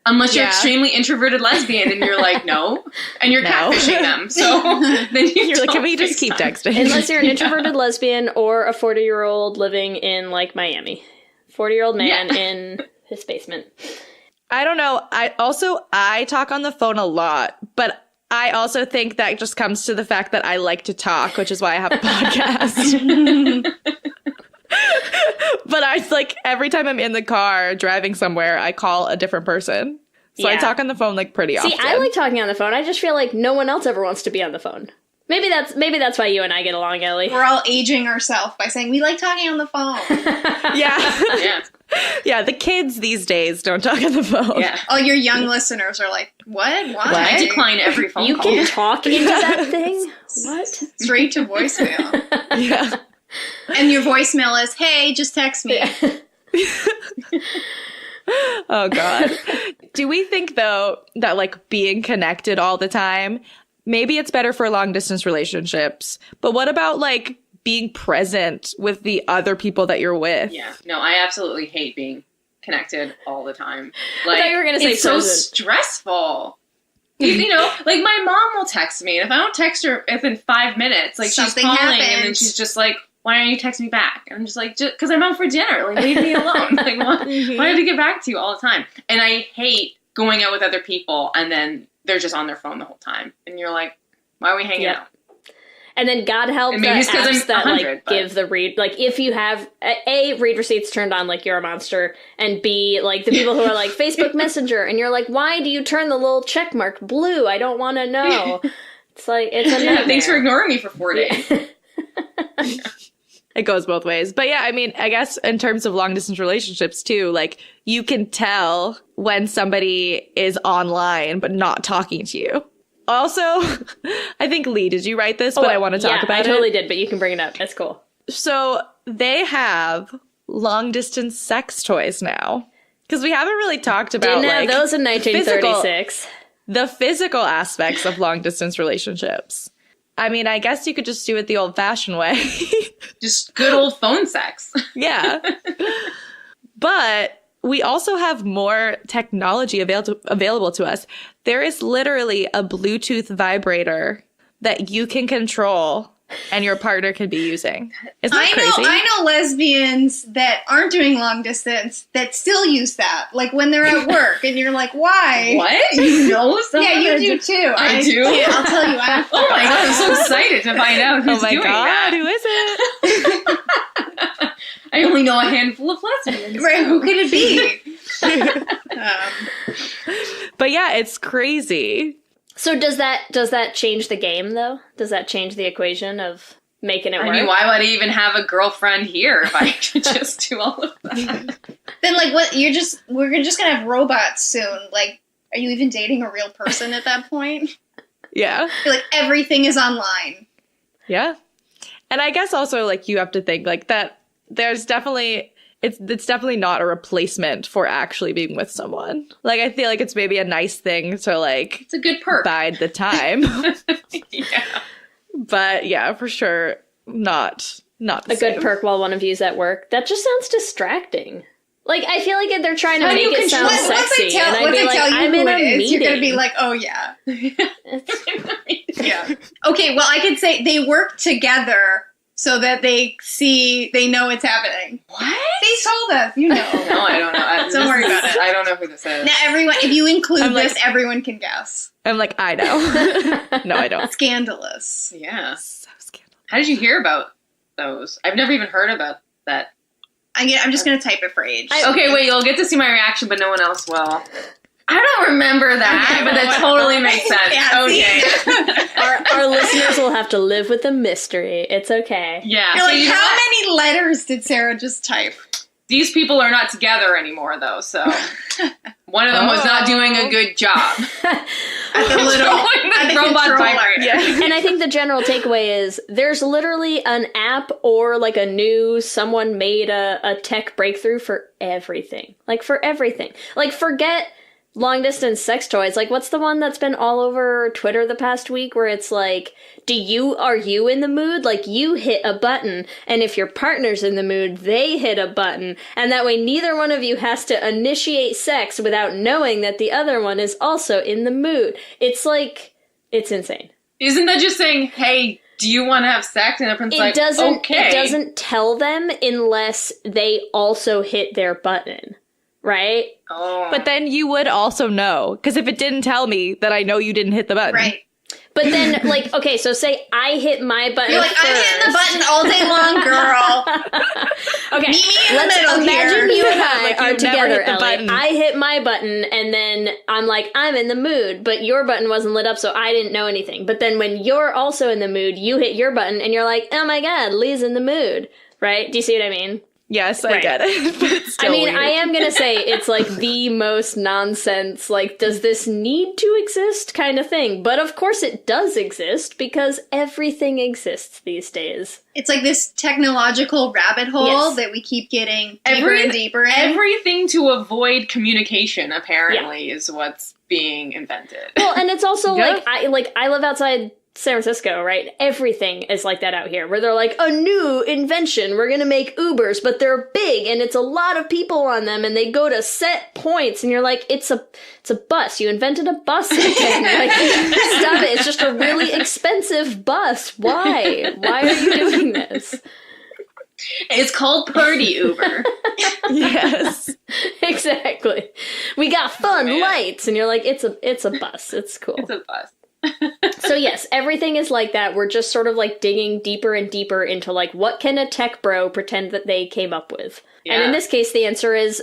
Unless you're extremely introverted lesbian and you're like, no. And you're catfishing them. So then you're like, can we just keep texting? Unless you're an introverted lesbian or a 40-year-old living in like Miami. 40-year-old man in his basement. I don't know. I talk on the phone a lot, but I also think that just comes to the fact that I like to talk, which is why I have a podcast. But I like every time I'm in the car driving somewhere, I call a different person. So I talk on the phone like pretty often. See, I like talking on the phone. I just feel like no one else ever wants to be on the phone. Maybe that's why you and I get along, Ellie. We're all aging ourselves by saying we like talking on the phone. Yeah, the kids these days don't talk on the phone. Yeah. All your young listeners are like, what? Why? I decline every phone you call. You can talk into that thing? What? Straight to voicemail. Yeah. And your voicemail is, hey, just text me. Oh, God. Do we think, though, that, like, being connected all the time, maybe it's better for long-distance relationships, but what about, like, being present with the other people that you're with? Yeah. No, I absolutely hate being connected all the time. Like, I thought you were going to say it's present. so stressful. You know, like, my mom will text me, and if I don't text her within 5 minutes, like, Something she's calling, happened. and then she's just like, why don't you text me back? And I'm just like, because I'm out for dinner. Like, leave me alone. Like, why do I have to get back to you all the time? And I hate going out with other people, and then they're just on their phone the whole time. And you're like, why are we hanging out? And then God help the maybe it's 'cause apps I'm that 100, like but- give the read, like if you have A, read receipts turned on like you're a monster, and B, like the people who are like Facebook Messenger and you're like, why do you turn the little check mark blue? I don't want to know. It's like, it's a nightmare. Thanks for ignoring me for 4 days. It goes both ways. But yeah, I mean, I guess in terms of long distance relationships too, like you can tell when somebody is online but not talking to you. Also, I think, Leigh, did you write this? But I want to talk about it. I totally did, but you can bring it up. That's cool. So they have long distance sex toys now. Because we haven't really talked about Didn't have like those in 1936. the physical aspects of long distance relationships. I mean, I guess you could just do it the old-fashioned way. Just good old phone sex. Yeah. But we also have more technology available to us. There is literally a Bluetooth vibrator that you can control and your partner can be using. Isn't that crazy? I know lesbians that aren't doing long distance that still use that. Like when they're at work and you're like, why? What? You know someone? Yeah, you do too. I do? Yeah, I'll tell you after. Oh my god, I'm so excited to find out who's doing that. Who is it? I only know a handful of lesbians. Right, who could it be? But yeah, it's crazy. So does that change the game, though? Does that change the equation of making it work? I mean, why would I even have a girlfriend here if I could just do all of that? Then, like, what? We're just gonna have robots soon. Like, are you even dating a real person at that point? Yeah. Like, everything is online. Yeah. And I guess also, like, you have to think, like, that there's definitely... It's definitely not a replacement for actually being with someone. Like, I feel like it's maybe a nice thing to, like... It's a good perk. Bide the time. Yeah. But, yeah, for sure, not the a same. good perk while one of you's at work. That just sounds distracting. Like, I feel like they're trying to make it sound sexy. And I'd be like, I'm in a meeting. You're going to be like, oh, yeah. Yeah. Okay, well, I could say they work together so that they know it's happening. What? They told us, you know. No, I don't know. Don't worry about it. I don't know who this is. Now, everyone, if you include this, everyone can guess. I'm like, I know. No, I don't. Scandalous. Yeah. So scandalous. How did you hear about those? I've never even heard about that. I'm just going to type it for age. Okay, wait, you'll get to see my reaction, but no one else will. I don't remember that, but that totally makes sense. Yeah, okay. Our listeners will have to live with the mystery. It's okay. Yeah. You're like, you know how what? many letters did Sarah just type? These people are not together anymore, though, so one of them was not doing a good job. At the robot controller. vibrator. Yeah. And I think the general takeaway is there's literally an app or like someone made a tech breakthrough for everything. Like for everything. Like forget long distance sex toys. Like what's the one that's been all over Twitter the past week where it's like, are you in the mood? Like you hit a button and if your partner's in the mood, they hit a button. And that way neither one of you has to initiate sex without knowing that the other one is also in the mood. It's like, it's insane. Isn't that just saying, hey, do you want to have sex? And everyone's like, okay. It doesn't tell them unless they also hit their button. Right? Oh. But then you would also know. Because if it didn't tell me, then I know you didn't hit the button. Right. But then, like, okay, so say I hit my button. You're like, first. I'm hitting the button all day long, girl. Okay, Meet me in the middle imagine here. you and I Like, are you've never together, hit the Ellie. button. I hit my button, and then I'm like, I'm in the mood, but your button wasn't lit up, so I didn't know anything. But then when you're also in the mood, you hit your button, and you're like, oh my god, Leigh's in the mood. Right? Do you see what I mean? Yes, I Right. get it. But it's still I mean, weird. I am going to say it's like the most nonsense, like, does this need to exist kind of thing? But of course it does exist because everything exists these days. It's like this technological rabbit hole Yes. that we keep getting deeper and deeper in. Everything to avoid communication, apparently, is what's being invented. Well, and it's also Yeah. like I live outside San Francisco, right? Everything is like that out here, where they're like, a new invention, we're gonna make Ubers, but they're big and it's a lot of people on them and they go to set points and you're like, it's a bus. You invented a bus again. Like, stop it. It's just a really expensive bus. Why? Why are you doing this? It's called Party Uber. Yes. Exactly. We got fun man. lights, and you're like, it's a bus. It's cool. It's a bus. So yes, everything is like that. We're just sort of like digging deeper and deeper into like, what can a tech bro pretend that they came up with? And Yeah. in this case, the answer is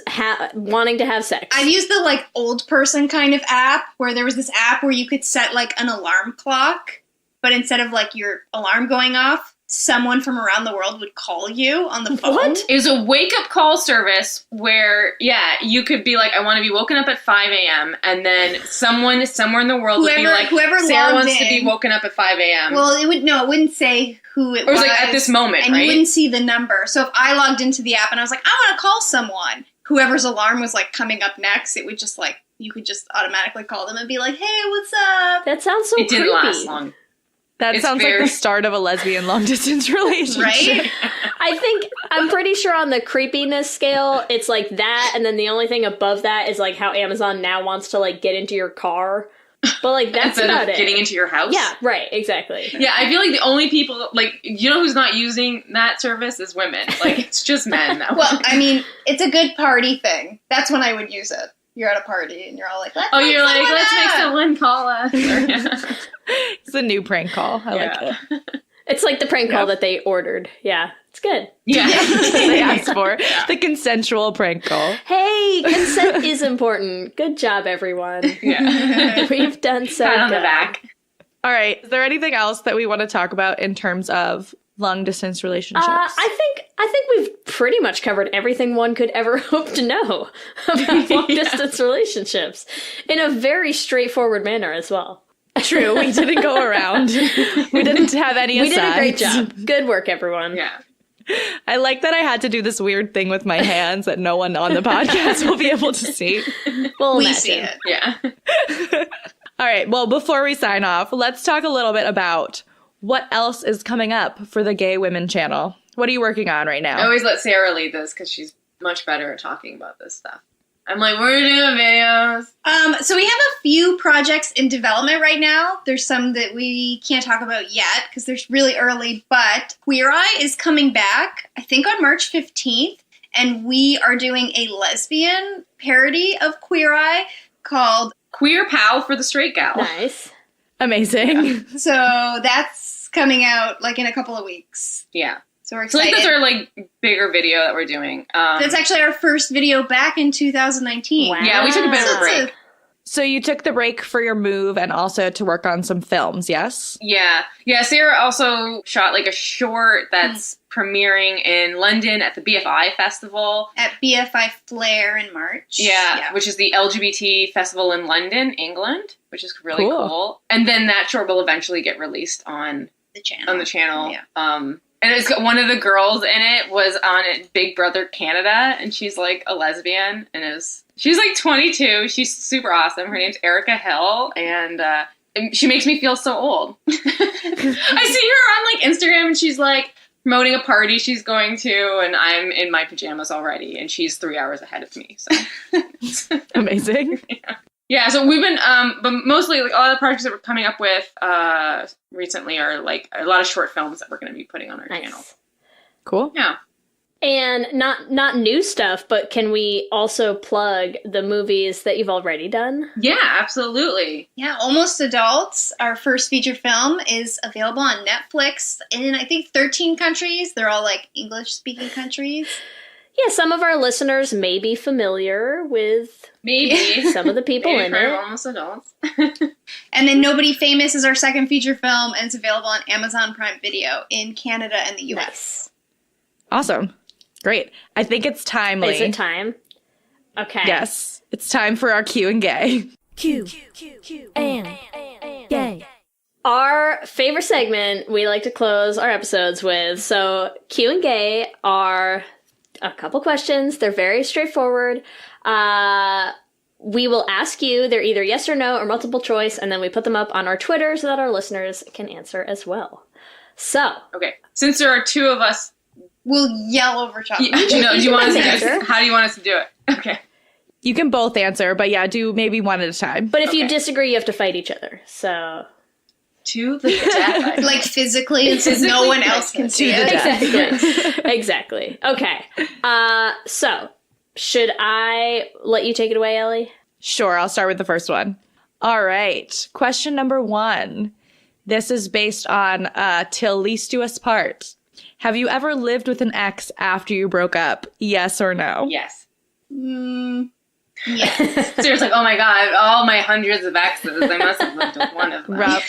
wanting to have sex. I've used the like old person kind of app where there was this app where you could set like an alarm clock, but instead of like your alarm going off, someone from around the world would call you on the phone. What? It was a wake-up call service where, yeah, you could be like, I want to be woken up at 5 a.m. And then someone somewhere in the world would be like, whoever Sarah logged wants to in. be woken up at 5 a.m. Well, it wouldn't say who it Or it was like, at this moment, and right? you wouldn't see the number. So if I logged into the app and I was like, I want to call someone, whoever's alarm was like coming up next, it would just like, you could just automatically call them and be like, hey, what's up? That sounds so it creepy. didn't last long. That It's sounds like very- the start of a lesbian long distance relationship. Right? I'm pretty sure on the creepiness scale, it's like that, and then the only thing above that is like how Amazon now wants to like get into your car. But like that's Instead about of it. getting into your house. Yeah, right, exactly. Yeah, I feel like the only people, like, you know who's not using that service is women. Like, it's just men now. Well, I mean, it's a good party thing. That's when I would use it. You're at a party and you're all like, let's you're like, someone let's make up." someone call us. Or, It's a new prank call. I like it. It's like the prank call that they ordered. Yeah, it's good. yeah. They asked for the consensual prank call. Hey, consent is important. Good job, everyone. Yeah. We've done so Pat on the good. back. All right. Is there anything else that we want to talk about in terms of long distance relationships? I think we've pretty much covered everything one could ever hope to know about long distance relationships in a very straightforward manner as well. True. We didn't go around. We didn't have any We did a great asides. job. Good work, everyone. Yeah. I like that I had to do this weird thing with my hands that no one on the podcast will be able to see. We'll We imagine. see it. Yeah. All right. Well, before we sign off, let's talk a little bit about what else is coming up for the Gay Women channel. What are you working on right I now? always let Sarah lead this because she's much better at talking about this stuff. I'm like, we're doing videos. So we have a few projects in development right now. There's some that we can't talk about yet because they're really early, but Queer Eye is coming back, I think on March 15th, and we are doing a lesbian parody of Queer Eye called, Queer Pow for the straight gal. Nice. Amazing. so that's coming out like in a couple of weeks. Yeah. So we're So excited. like that's our like bigger video that we're doing. That's actually our first video back in 2019. Wow. Yeah, we took a bit of a So it's break. So you took the break for your move and also to work on some films, yes? Yeah. Yeah, Sarah also shot like a short that's premiering in London at the BFI Festival. At BFI Flair in March. Yeah, which is the LGBT festival in London, England, which is really Cool. cool. And then that short will eventually get released on the channel. the channel. Yeah. And it's got one of the girls in it was on it, Big Brother Canada, and she's like a lesbian, and she's like 22. She's super awesome. Her name's Erica Hill, and she makes me feel so old. I see her on like Instagram, and she's like promoting a party she's going to, and I'm in my pajamas already, and she's 3 hours ahead of me. So Amazing. yeah, so we've been, but mostly like all the projects that we're coming up with recently are like a lot of short films that we're going to be putting on our channel. Nice. Cool. Yeah. And not new stuff, but can we also plug the movies that you've already done? Yeah, absolutely. Yeah, Almost Adults, our first feature film, is available on Netflix in, I think, 13 countries. They're all, like, English-speaking countries. Yeah, some of our listeners may be familiar with Maybe. some of the people Maybe in for it. Almost Adults. And then Nobody Famous is our second feature film, and it's available on Amazon Prime Video in Canada and the U.S. Nice. Awesome. Great. I think it's time, Leigh. Is it time? Okay. Yes. It's time for our Q and Gay. Q and gay. Our favorite segment we like to close our episodes with. So Q and Gay are a couple questions. They're very straightforward. We will ask you. They're either yes or no or multiple choice, and then we put them up on our Twitter so that our listeners can answer as well. So Okay. Since there are two of us, We'll yell over top. do you want us to answer. how do you want us to do it? Okay. You can both answer, but yeah, do maybe one at a time. But if you Okay. disagree, you have to fight each other. So To the death. Like, physically, and so no one else can see To the it. death. exactly, exactly. Okay. So should I let you take it away, Ellie? Sure, I'll start with the first one. All right. Question number 1. This is based on Till Least Do Us Part. Have you ever lived with an ex after you broke up? Yes or no? Yes. Yes. Sarah's like, oh my god, all my hundreds of exes, I must have lived with one of them. Rough.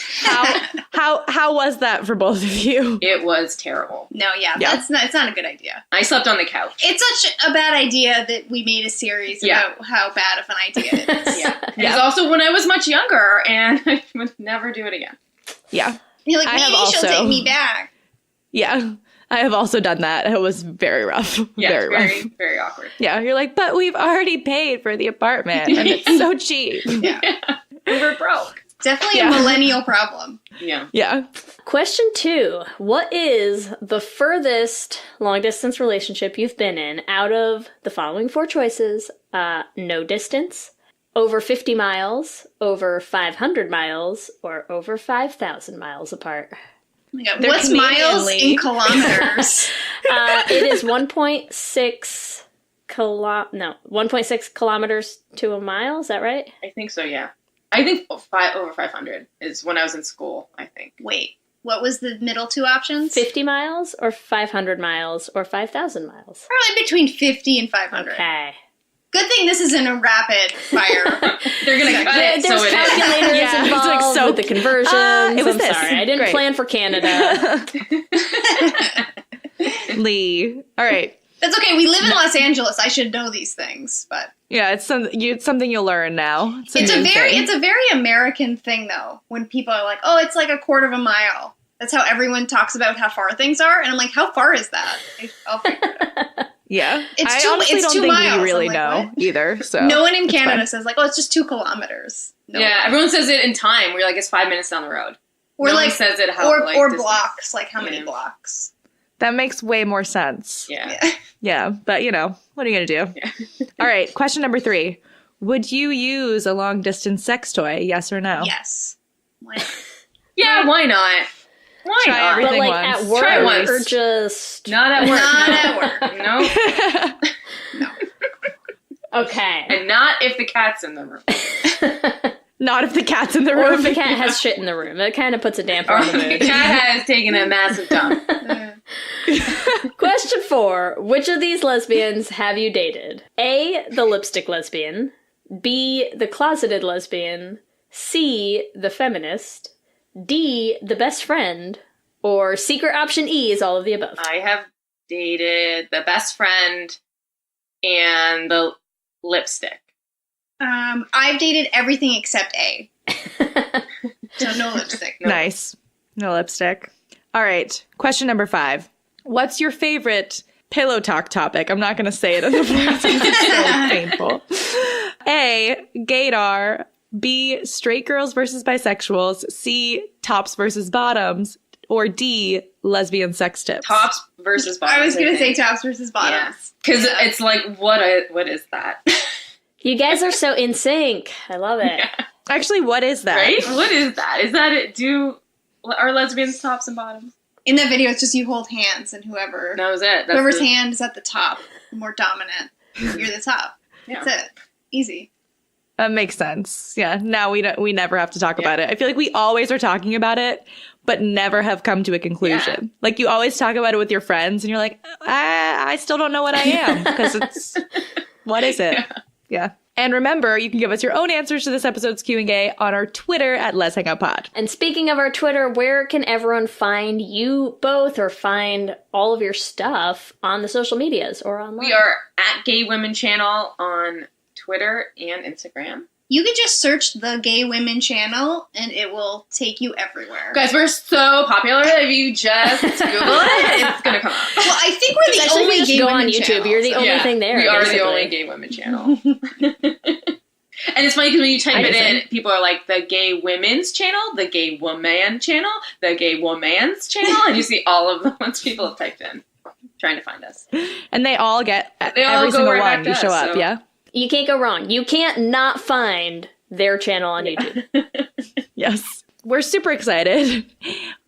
How was that for both of you? It was terrible. No, yeah, Yeah. it's not a good idea. I slept on the couch. It's such a bad idea that we made a series Yeah. about how bad of an idea it is. It was also when I was much younger, and I would never do it again. Yeah. You're like, I have maybe she'll also- take me back. Yeah. I have also done that. It was very rough. Yeah, very rough. very, very awkward. Yeah, you're like, but we've already paid for the apartment and it's so cheap. Yeah. We were broke. Definitely a millennial problem. Yeah. Yeah. Question 2. What is the furthest long-distance relationship you've been in out of the following 4 choices? No distance, over 50 miles, over 500 miles, or over 5,000 miles apart. Oh my God. They're What's Canadian, miles Leigh. in kilometers? It is 1.6 kilometers to a mile. Is that right? I think so, yeah. I think over 500 is when I was in school, I think. Wait, what was the middle 2 options? 50 miles or 500 miles or 5,000 miles? Probably between 50 and 500. Okay. Good thing this isn't a rapid fire. They're going to cut it, so There's it is. calculators Yeah, it's like involved so- with the conversions. it was I'm this. sorry. I didn't Great. plan for Canada. Leigh. All right. That's okay. We live in Los Angeles. I should know these things, but Yeah, it's something you'll learn now. It's a very American thing though. When people are like, "Oh, it's like a quarter of a mile." That's how everyone talks about how far things are, and I'm like, "How far is that?" I'll figure it out. Yeah. It's I two- honestly it's don't 2 think miles. we really I'm like, know what? either. So No one in it's Canada fine. says like, "Oh, it's just 2 kilometers." No Yeah, one. everyone says it in time. We're like, it's 5 minutes down the road. Or No one like says it how, or like, or distance. blocks, like how many Yeah. blocks. That makes way more sense. Yeah. Yeah. Yeah, but what are you going to do? All right, question number 3. Would you use a long distance sex toy? Yes or no? Yes. Why not? Yeah, why not? Why Try not? everything. But like once. at work Try once. or just... Not at work. Not at work. No. Okay. And not if the cat's in the room. Not if the cat's in the Or room. if the cat has shit in the room. That kind of puts a damper Or on the the mood. cat has taken a massive dump. Question 4. Which of these lesbians have you dated? A, the lipstick lesbian. B, the closeted lesbian. C, the feminist. D, the best friend. Or secret option E is all of the above. I have dated the best friend and the lipstick. I've dated everything except A. So no lipstick. No. Nice. No lipstick. All right. Question number 5. What's your favorite pillow talk topic? I'm not going to say it in the voice. It's so painful. A, gaydar. B, straight girls versus bisexuals. C, tops versus bottoms. Or D, lesbian sex tips. Tops versus bottoms. I was gonna say think. tops versus Yeah. bottoms. Because it's like, what is that? You guys are so in sync. I love it. Actually, what is that? Right? What is that? Is that it? Are lesbians tops and bottoms? In that video, it's just you hold hands, and whoever That was it. That's whoever's the- hand is at the top, the more dominant, you're the top. Yeah. That's it. Easy. That makes sense. Yeah. Now we never have to talk about it. I feel like we always are talking about it, but never have come to a conclusion. Yeah. Like you always talk about it with your friends and you're like, I still don't know what I am because what is it? Yeah. And remember, you can give us your own answers to this episode's Q&A on our Twitter at Let's Hang Out Pod. And speaking of our Twitter, where can everyone find you both or find all of your stuff on the social medias or online? We are at Gay Women Channel on Twitter and Instagram. You could just search the Gay Women channel, and it will take you everywhere. Guys, we're so popular that if you just Google it, it's gonna come up. Well, I think we're the Especially if only you just Gay go Women on YouTube. channel, You're the so- only thing there. We are basically. the only Gay Women channel. And it's funny because when you type it in, people are like, the Gay Women's channel, the Gay Woman channel, the Gay Woman's channel, and you see all of the ones people have typed in, trying to find us. And they all get They all every go single right back one. to You show us, up, so- yeah? You can't go wrong. You can't not find their channel on YouTube. Yes. We're super excited.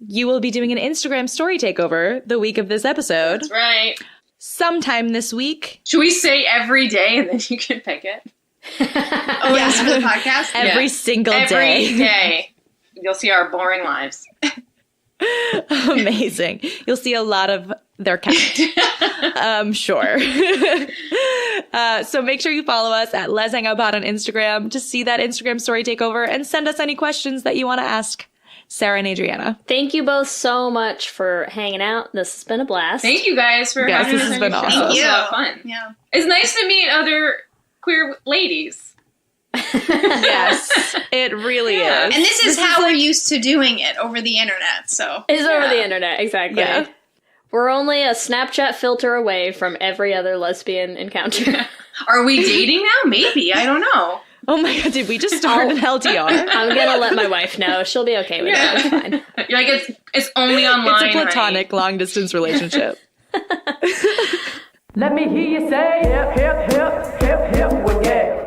You will be doing an Instagram story takeover the week of this episode. That's right. Sometime this week. Should we say every day and then you can pick it? Oh, yes, for the podcast? Every Yeah. single Every day. day. You'll see our boring lives. Amazing. You'll see a lot of their cat. Sure. So make sure you follow us at Les Hang Out Pod on Instagram to see that Instagram story takeover and send us any questions that you want to ask Sarah and Adrianna. Thank you both so much for hanging out. This has been a blast. Thank you guys for Yes, having this us has on been your show. awesome. It was Thank a lot you. of fun. Yeah. It's nice to meet other queer ladies. Yes, it really Yeah. is. And this is how we're used to doing it over the internet, so. It's over Yeah. the internet, exactly. Yeah. We're only a Snapchat filter away from every other lesbian encounter. Are we dating now? Maybe. I don't know. Oh my God, did we just start an LDR? I'm going to let my wife know. She'll be okay with it. It's fine. You're like, it's only online. It's a platonic long-distance relationship. Let me hear you say hip, hip, hip, hip, hip, well, yeah.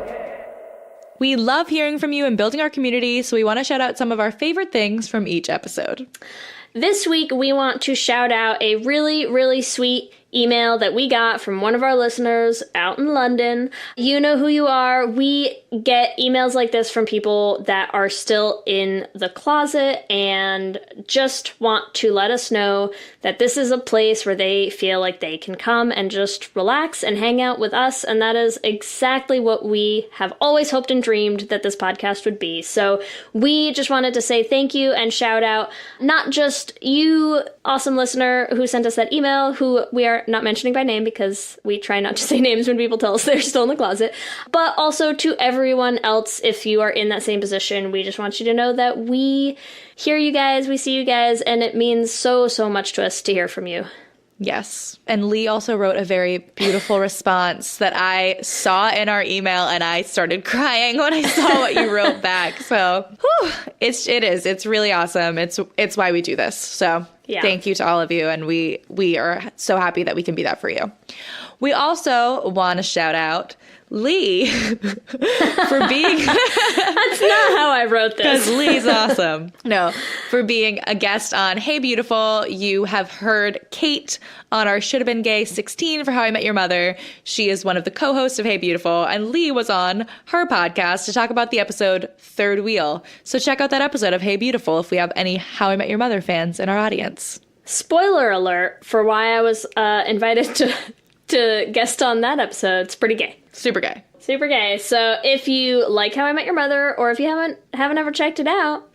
We love hearing from you and building our community, so we want to shout out some of our favorite things from each episode. This week, we want to shout out a really, really sweet email that we got from one of our listeners out in London. You know who you are. We get emails like this from people that are still in the closet and just want to let us know that this is a place where they feel like they can come and just relax and hang out with us. And that is exactly what we have always hoped and dreamed that this podcast would be. So we just wanted to say thank you and shout out not just you, awesome listener who sent us that email, who we are not mentioning by name because we try not to say names when people tell us they're still in the closet, but also to everyone else. If you are in that same position, we just want you to know that we hear you guys, we see you guys, and it means so, so much to us to hear from you. Yes. And Leigh also wrote a very beautiful response that I saw in our email, and I started crying when I saw what you wrote back. So it's really awesome. It's why we do this. So Thank you to all of you. And we are so happy that we can be that for you. We also want to shout out Leigh for being That's not how I wrote this. Because Leigh's awesome. No, for being a guest on Hey Beautiful. You have heard Kate on our Should Have Been Gay 16 for How I Met Your Mother. She is one of the co-hosts of Hey Beautiful, and Leigh was on her podcast to talk about the episode Third Wheel. So check out that episode of Hey Beautiful if we have any How I Met Your Mother fans in our audience. Spoiler alert for why I was invited to guest on that episode. It's pretty gay. Super gay. Super gay. So if you like How I Met Your Mother, or if you haven't ever checked it out,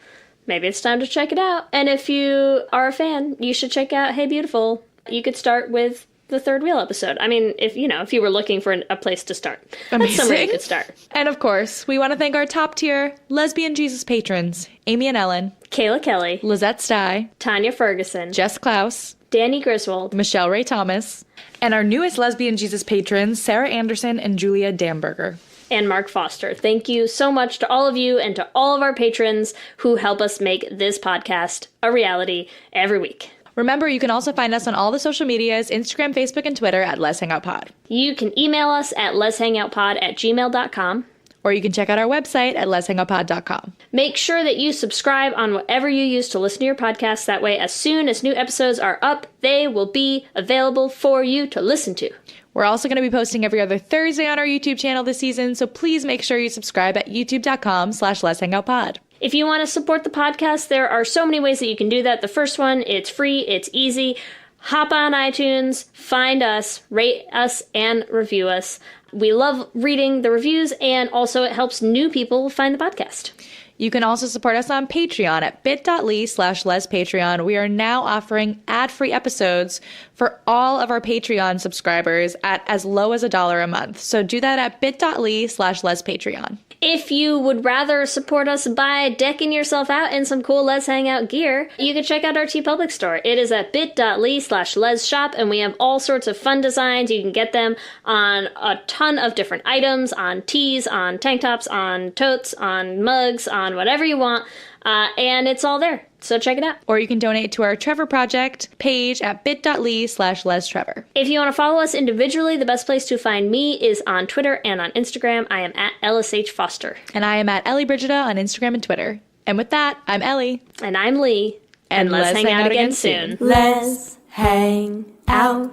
maybe it's time to check it out. And if you are a fan, you should check out Hey Beautiful. You could start with the Third Wheel episode. I mean, if you were looking for a place to start, that's somewhere you could start. And of course, we want to thank our top tier lesbian Jesus patrons, Amy and Ellen, Kayla Kelly, Lizette Stye, Tanya Ferguson, Jess Klaus, Danny Griswold, Michelle Ray Thomas, and our newest lesbian Jesus patrons, Sarah Anderson and Julia Damberger. And Mark Foster. Thank you so much to all of you and to all of our patrons who help us make this podcast a reality every week. Remember, you can also find us on all the social medias, Instagram, Facebook, and Twitter at Let's Hang Out Pod. You can email us at letshangoutpod@gmail.com. Or you can check out our website at letshangoutpod.com. Make sure that you subscribe on whatever you use to listen to your podcast. That way, as soon as new episodes are up, they will be available for you to listen to. We're also going to be posting every other Thursday on our YouTube channel this season, so please make sure you subscribe at youtube.com/letshangoutpod. If you want to support the podcast, there are so many ways that you can do that. The first one, it's free, it's easy. Hop on iTunes, find us, rate us, and review us. We love reading the reviews, and also it helps new people find the podcast. You can also support us on Patreon at bit.ly/lespatreon. We are now offering ad-free episodes for all of our Patreon subscribers at as low as $1 a month. So do that at bit.ly/lespatreon. If you would rather support us by decking yourself out in some cool Let's Hang Out gear, you can check out our TeePublic store. It is at bit.ly/lesshop, and we have all sorts of fun designs. You can get them on a ton of different items, on tees, on tank tops, on totes, on mugs, on whatever you want, and it's all there. So check it out. Or you can donate to our Trevor Project page at bit.ly/lestrevor. If you want to follow us individually, the best place to find me is on Twitter and on Instagram. I am at LSH Foster. And I am at Ellie Brigida on Instagram and Twitter. And with that, I'm Ellie. And I'm Leigh. And let's hang out again soon. Let's hang out.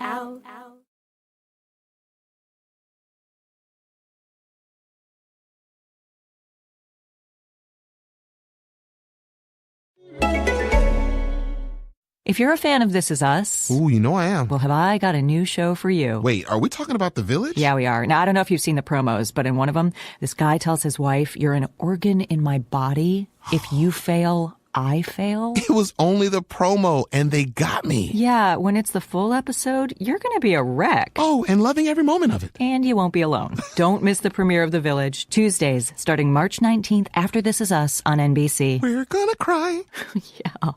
If you're a fan of This Is Us, Ooh, you know I am. well, have I got a new show for you. Wait, are we talking about The Village? Yeah, we are. Now, I don't know if you've seen the promos, but in one of them, this guy tells his wife, "You're an organ in my body. If you fail, I fail." It was only the promo, and they got me. Yeah, when it's the full episode, you're going to be a wreck. Oh, and loving every moment of it. And you won't be alone. Don't miss the premiere of The Village, Tuesdays, starting March 19th after This Is Us on NBC. We're gonna cry. Yeah.